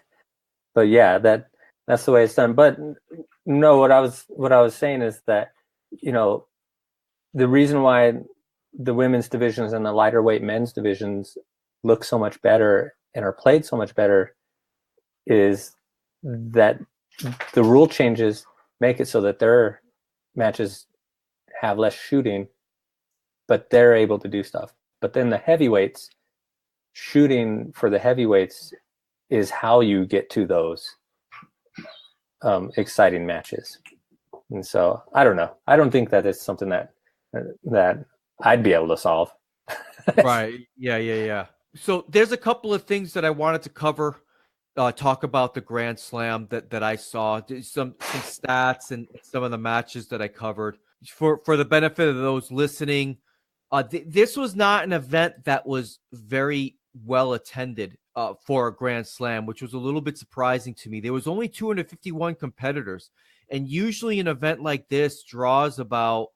yeah, that's the way it's done. But no, what I was saying is that, the reason why the women's divisions and the lighter weight men's divisions look so much better and are played so much better is that the rule changes make it so that their matches have less shooting, but they're able to do stuff. But then the heavyweights, shooting for the heavyweights is how you get to those exciting matches. And so I don't know. I don't think that it's something that I'd be able to solve. Right. Yeah. So there's a couple of things that I wanted to cover, talk about the Grand Slam that I saw, some stats and some of the matches that I covered for the benefit of those listening. This was not an event that was very well attended for a Grand Slam, which was a little bit surprising to me. There was only 251 competitors, and usually an event like this draws about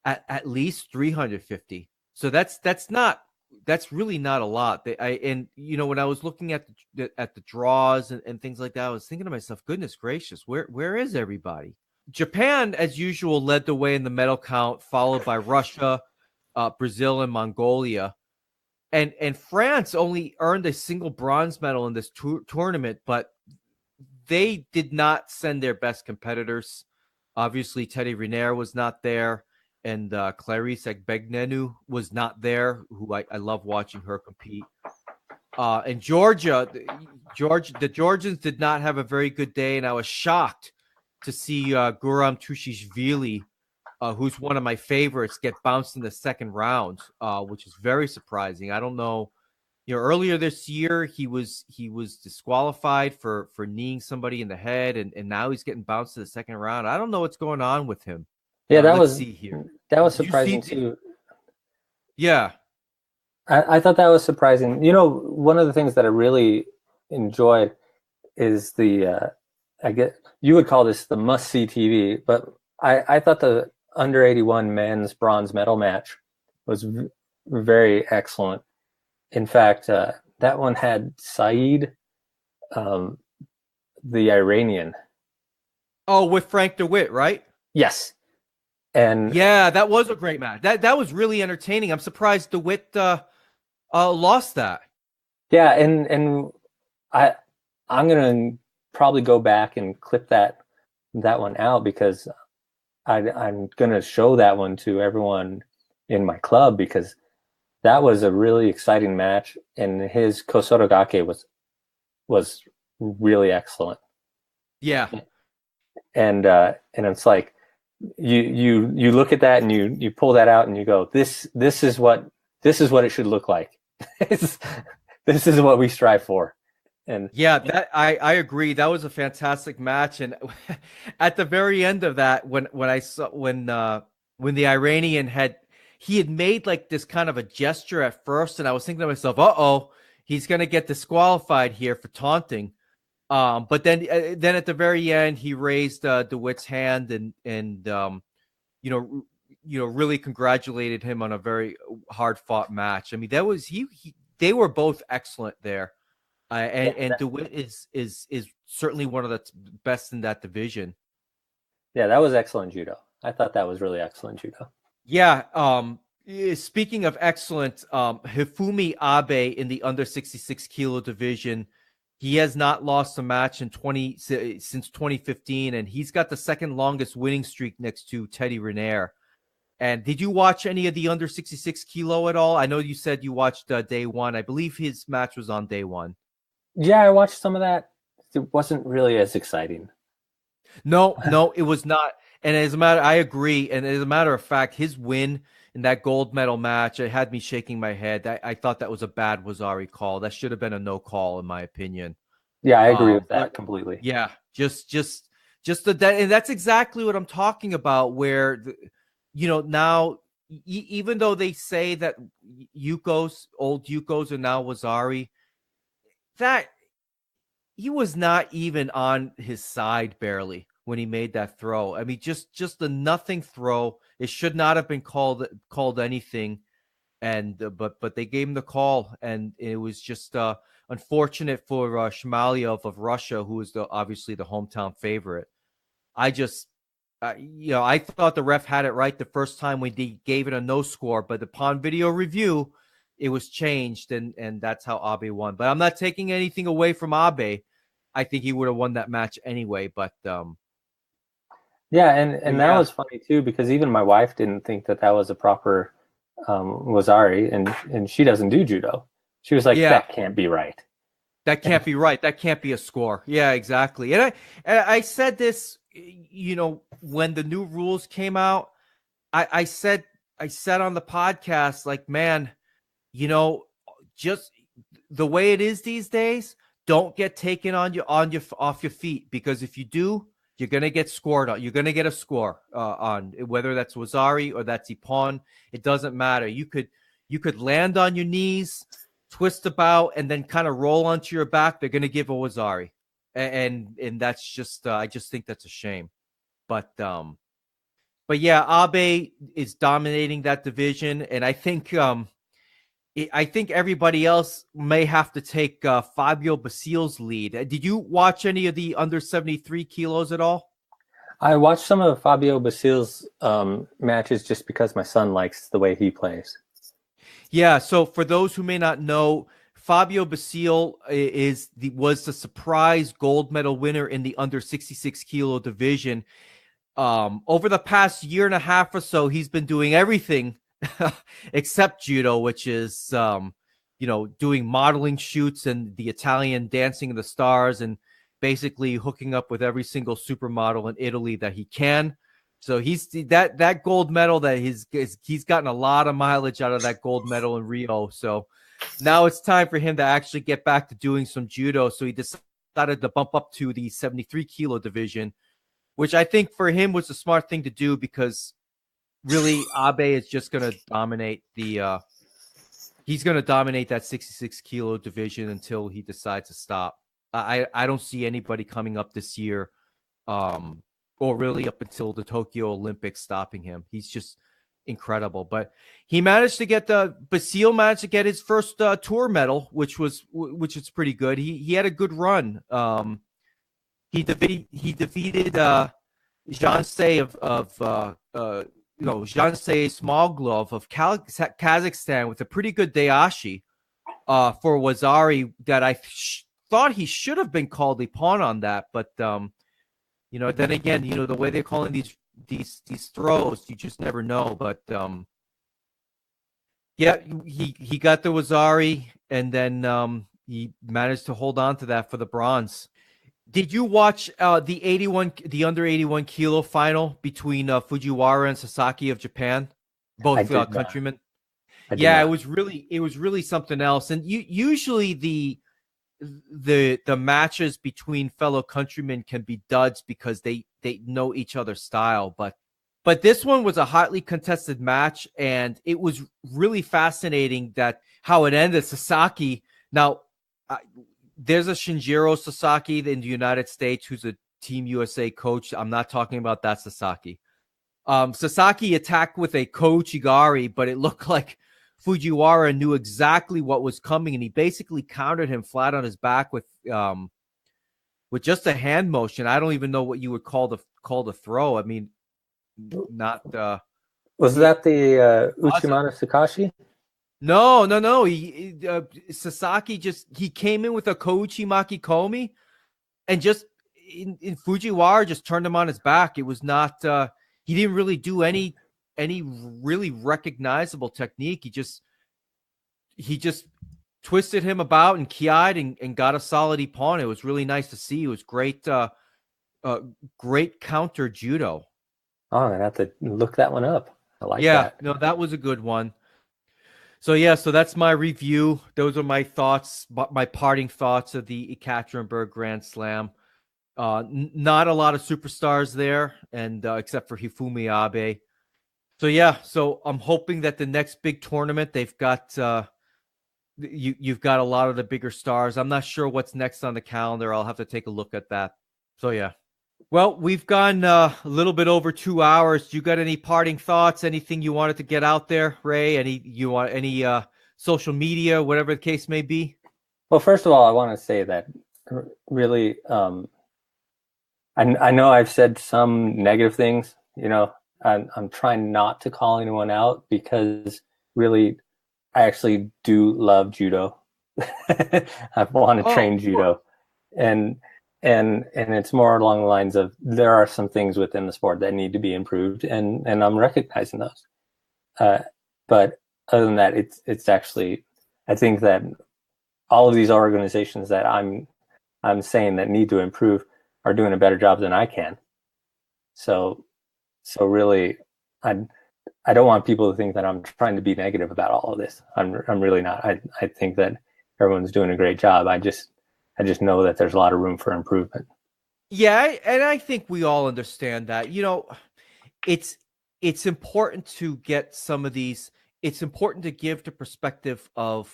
at least 350. So that's really not a lot. When I was looking at the draws and things like that, I was thinking to myself, goodness gracious, where is everybody? Japan, as usual, led the way in the medal count, followed by Russia, Brazil, and Mongolia. and France only earned a single bronze medal in this tournament, but they did not send their best competitors. Obviously, Teddy Riner was not there, and Clarice Egbegnenu was not there, who I love watching her compete. And the Georgians did not have a very good day, and I was shocked to see Guram Tushishvili, who's one of my favorites, get bounced in the second round, which is very surprising. I don't know. Earlier this year he was disqualified for kneeing somebody in the head, and now he's getting bounced to the second round. I don't know what's going on with him. Yeah, that was surprising too. Yeah, I thought that was surprising. One of the things that I really enjoyed is I get you would call this the must-see TV, but I thought the under 81 men's bronze medal match was very excellent. In fact, that one had Saeed, the Iranian. Oh, with Frank DeWitt, right? Yes. And yeah, that was a great match. That was really entertaining. I'm surprised DeWitt lost that. Yeah, and I'm gonna probably go back and clip that one out, because I'm gonna show that one to everyone in my club, because that was a really exciting match, and his Kosorogake was really excellent. Yeah. And it's like you look at that and you pull that out and you go, this is what it should look like. This is what we strive for. And yeah, that I agree. That was a fantastic match. And at the very end of that, when the Iranian had made like this kind of a gesture at first, and I was thinking to myself, he's gonna get disqualified here for taunting. But then at the very end, he raised DeWitt's hand and really congratulated him on a very hard fought match. I mean, that was they were both excellent there, and DeWitt is certainly one of the best in that division. Yeah, that was excellent judo. I thought that was really excellent judo. Yeah. Speaking of excellent, Hifumi Abe in the under 66 kilo division. He has not lost a match since 2015, and he's got the second longest winning streak next to Teddy Riner. And did you watch any of the under 66 kilo at all? I know you said you watched day one. I believe his match was on day one. Yeah, I watched some of that. It wasn't really as exciting. No, it was not. And I agree. And as a matter of fact, his win in that gold medal match, it had me shaking my head. I thought that was a bad Wazari call. That should have been a no call, in my opinion. Yeah, I agree with that completely. Yeah, just and that's exactly what I'm talking about. Where now, even though they say that old Yukos are now Wazari, that he was not even on his side barely when he made that throw. I mean, just a nothing throw. It should not have been called anything, and but they gave him the call, and it was just unfortunate for Shmalyov of Russia, who is obviously the hometown favorite. I thought the ref had it right the first time when he gave it a no score, but upon video review, it was changed, and that's how Abe won. But I'm not taking anything away from Abe. I think he would have won that match anyway, but yeah, and that was funny too, because even my wife didn't think that was a proper Wazari, and she doesn't do judo. She was like, that can't be right. That can't be right. That can't be a score. Yeah, exactly. And I said this, when the new rules came out, I said on the podcast, like, man, just the way it is these days, don't get taken off your feet, because if you do, you're gonna get scored on. You're gonna get a score on, whether that's Wazari or that's Ippon. It doesn't matter. You could land on your knees, twist about, and then kind of roll onto your back. They're gonna give a Wazari, and that's just I just think that's a shame. But yeah, Abe is dominating that division, and I think everybody else may have to take Fabio Basile's lead. Did you watch any of the under 73 kilos at all? I watched some of Fabio Basile's matches just because my son likes the way he plays. Yeah, so for those who may not know, Fabio Basile was the surprise gold medal winner in the under 66 kilo division. Over the past year and a half or so, he's been doing everything except judo, which is doing modeling shoots and the Italian Dancing of the Stars, and basically hooking up with every single supermodel in Italy that he can. So he's that gold medal that he's gotten a lot of mileage out of that gold medal in Rio. So now it's time for him to actually get back to doing some judo. So he decided to bump up to the 73 kilo division, which I think for him was a smart thing to do, because really Abe is just going to dominate he's going to dominate that 66 kilo division until he decides to stop. I don't see anybody coming up this year, or really up until the Tokyo Olympics, stopping him. He's just incredible. But he managed to get Basile managed to get his first tour medal, which is pretty good. He had a good run. He defeated Jansei Jansei Smolglov of Kazakhstan with a pretty good Dayashi for Wazari that I thought he should have been called upon on that, but then again, the way they're calling these throws, you just never know. But yeah, he got the Wazari, and then he managed to hold on to that for the bronze. Did you watch the under 81 kilo final between Fujiwara and Sasaki of Japan, both countrymen? Yeah, it was really something else. And usually the matches between fellow countrymen can be duds because they know each other's style, but this one was a hotly contested match, and it was really fascinating that how it ended. Sasaki, now there's a Shinjiro Sasaki in the United States who's a Team USA coach. I'm not talking about that Sasaki. Sasaki attacked with a Kochigari, but it looked like Fujiwara knew exactly what was coming, and he basically countered him flat on his back with just a hand motion. I don't even know what you would call the throw. I mean, not was that the Uchimata Sakashi? No. Sasaki he came in with a Kouchi Makikomi, and just in Fujiwara just turned him on his back. It was not. He didn't really do any really recognizable technique. He just twisted him about and kiai'd and got a solid ippon. It was really nice to see. It was great, great counter judo. Oh, I have to look that one up. I like that. Yeah, no, that was a good one. So that's my review. Those are my thoughts, my parting thoughts of the Ekaterinburg Grand Slam. Not a lot of superstars there, and except for Hifumi Abe. So I'm hoping that the next big tournament they've got you've got a lot of the bigger stars. I'm not sure what's next on the calendar. I'll have to take a look at that. So yeah. Well, we've gone a little bit over 2 hours. Do you got any parting thoughts? Anything you wanted to get out there, Ray? Any social media, whatever the case may be? Well, first of all, I want to say that really, I know I've said some negative things. I'm trying not to call anyone out, because really, I actually do love judo. I want to train judo, and it's more along the lines of there are some things within the sport that need to be improved, and I'm recognizing those. But other than that, it's actually, I think that all of these organizations that I'm saying that need to improve are doing a better job than I can. So really, I don't want people to think that I'm trying to be negative about all of this. I'm really not. I think that everyone's doing a great job. I just know that there's a lot of room for improvement. Yeah, and I think we all understand that. It's important to get some of these. It's important to give the perspective of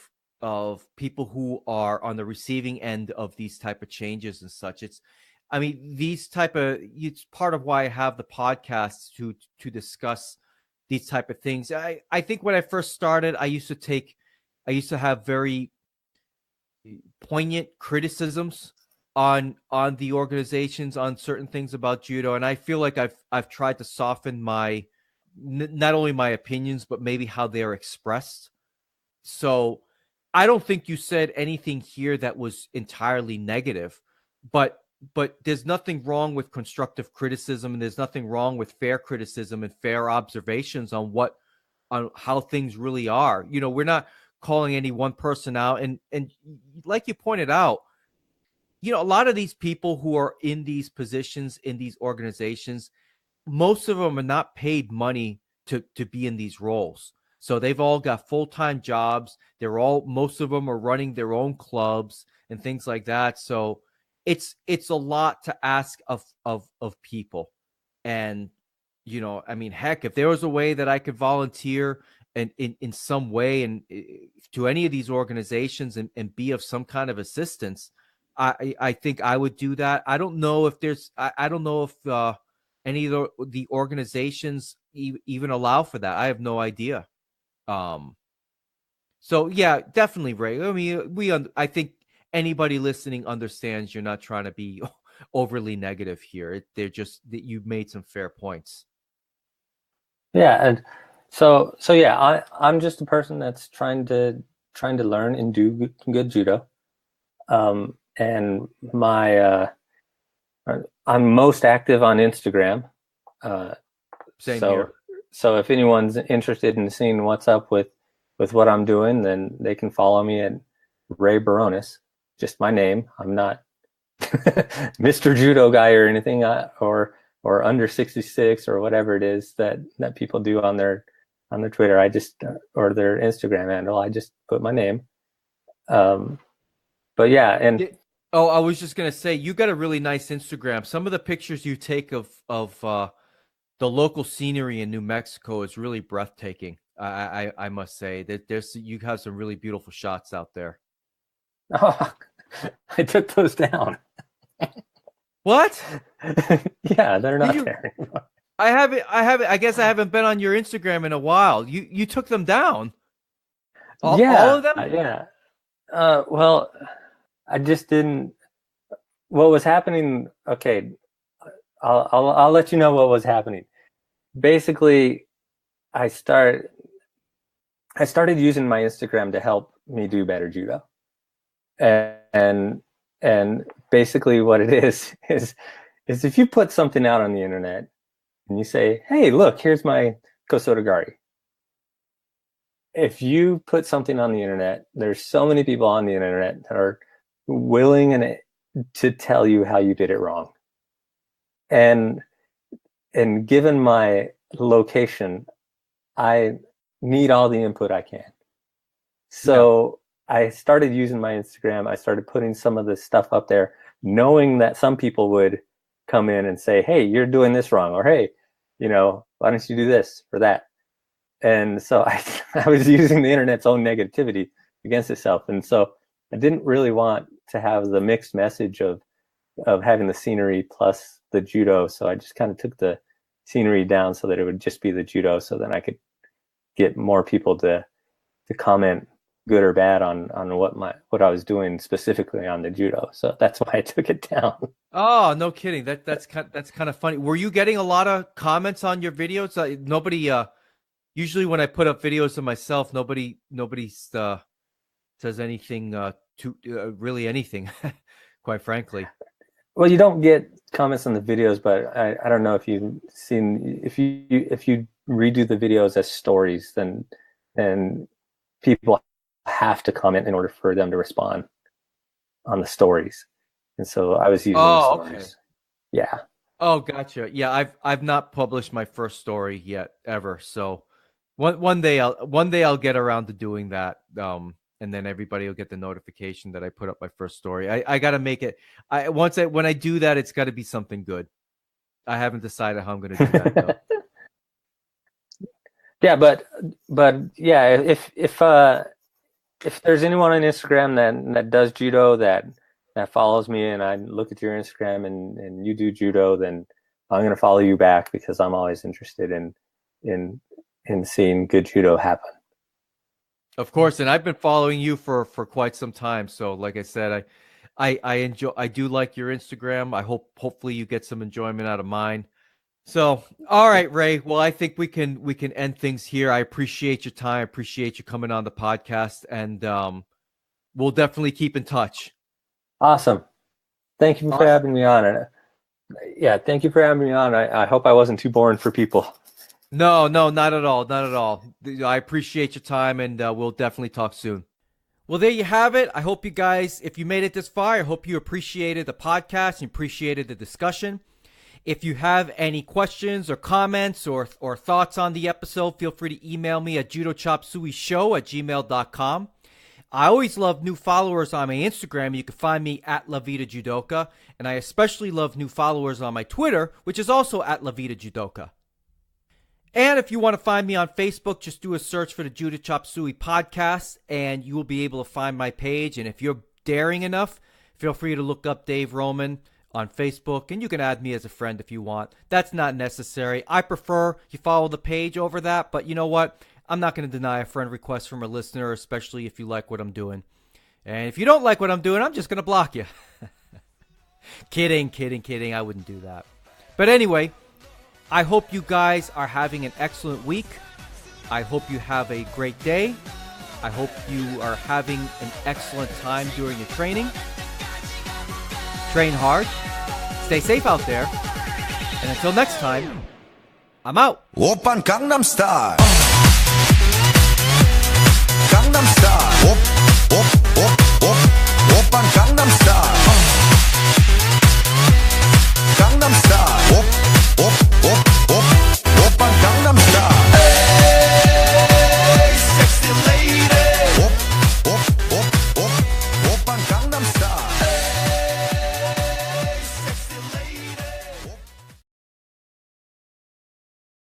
people who are on the receiving end of these type of changes and such. It's part of why I have the podcast to discuss these type of things. I think when I first started, I used to have very poignant criticisms on the organizations, on certain things about judo, and I feel like I've tried to soften not only my opinions, but maybe how they're expressed. So I don't think you said anything here that was entirely negative, but there's nothing wrong with constructive criticism, and there's nothing wrong with fair criticism and fair observations on how things really are. We're not calling any one person out, and like you pointed out, a lot of these people who are in these positions in these organizations, most of them are not paid money to be in these roles. So they've all got full-time jobs. Most of them are running their own clubs and things like that. So it's a lot to ask of people. And, I mean, heck, if there was a way that I could volunteer and in some way and to any of these organizations and be of some kind of assistance, I think I would do that. I don't know if I don't know if any of the organizations even allow for that. I have no idea. So yeah, definitely, Ray. I mean, I think anybody listening understands you're not trying to be overly negative here. They're just that you've made some fair points. Yeah, and so yeah, I'm just a person that's trying to learn and do good judo. And I'm most active on Instagram. Same here. So if anyone's interested in seeing what's up with what I'm doing, then they can follow me at Rey Berrones, just my name. I'm not Mr. Judo guy or anything, or under 66 or whatever it is that people do on their Twitter. I just or their Instagram handle. I just put my name. But yeah, and I was just gonna say, you got a really nice Instagram. Some of the pictures you take of the local scenery in New Mexico is really breathtaking. I must say that you have some really beautiful shots out there. Oh, I took those down. What? Yeah, they're not there anymore. I haven't. I guess I haven't been on your Instagram in a while. You took them down. All of them? Yeah. Well, I just didn't. What was happening? Okay, I'll let you know what was happening. Basically, I started using my Instagram to help me do better judo, and basically what it is if you put something out on the internet and you say, hey, look, here's my Kosotogari. If you put something on the internet, there's so many people on the internet that are willing to tell you how you did it wrong. And given my location, I need all the input I can. So yeah. I started using my Instagram. I started putting some of this stuff up there, knowing that some people would come in and say, hey, you're doing this wrong, or hey, why don't you do this or that? And so I was using the internet's own negativity against itself. And so I didn't really want to have the mixed message of having the scenery plus the judo. So I just kind of took the scenery down so that it would just be the judo, so then I could get more people to comment good or bad on what I was doing specifically on the judo. So that's why I took it down. Oh, no kidding. That's kind of funny. Were you getting a lot of comments on your videos? Nobody usually when I put up videos of myself, nobody says anything to really anything, quite frankly. Well, you don't get comments on the videos, but I don't know if you've seen, if you redo the videos as stories, then people have to comment in order for them to respond on the stories. And so I was using the stories. Okay. Yeah. Oh, gotcha. Yeah, I've not published my first story yet ever. So one day I'll get around to doing that. And then everybody will get the notification that I put up my first story. I got to make it. When I do that, it's got to be something good. I haven't decided how I'm going to do that though. Yeah, but yeah, if there's anyone on Instagram that does judo that follows me, and I look at your Instagram and you do judo, then I'm going to follow you back, because I'm always interested in seeing good judo happen. Of course, and I've been following you for quite some time. So, like I said, I do like your Instagram. Hopefully you get some enjoyment out of mine. So, all right, Ray. Well, I think we can end things here. I appreciate your time. I appreciate you coming on the podcast, and we'll definitely keep in touch. Awesome. Thank you for having me on. Yeah, thank you for having me on. I hope I wasn't too boring for people. No, not at all. Not at all. I appreciate your time, and we'll definitely talk soon. Well, there you have it. I hope you guys, if you made it this far, I hope you appreciated the podcast and appreciated the discussion. If you have any questions or comments or thoughts on the episode, feel free to email me at judochopsueyshow@gmail.com. I always love new followers on my Instagram. You can find me at La Vida Judoka. And I especially love new followers on my Twitter, which is also at La Vida Judoka. And if you want to find me on Facebook, just do a search for the Judo Chop Suey podcast, and you will be able to find my page. And if you're daring enough, feel free to look up Dave Roman on Facebook, and you can add me as a friend if you want. That's not necessary. I prefer you follow the page over that, but you know what? I'm not going to deny a friend request from a listener, especially if you like what I'm doing. And if you don't like what I'm doing, I'm just going to block you. Kidding. I wouldn't do that. But anyway, I hope you guys are having an excellent week. I hope you have a great day. I hope you are having an excellent time during your training. Train hard. Stay safe out there. And until next time, I'm out. Oppan Gangnam Style. Gangnam Style. Oppan Gangnam Style.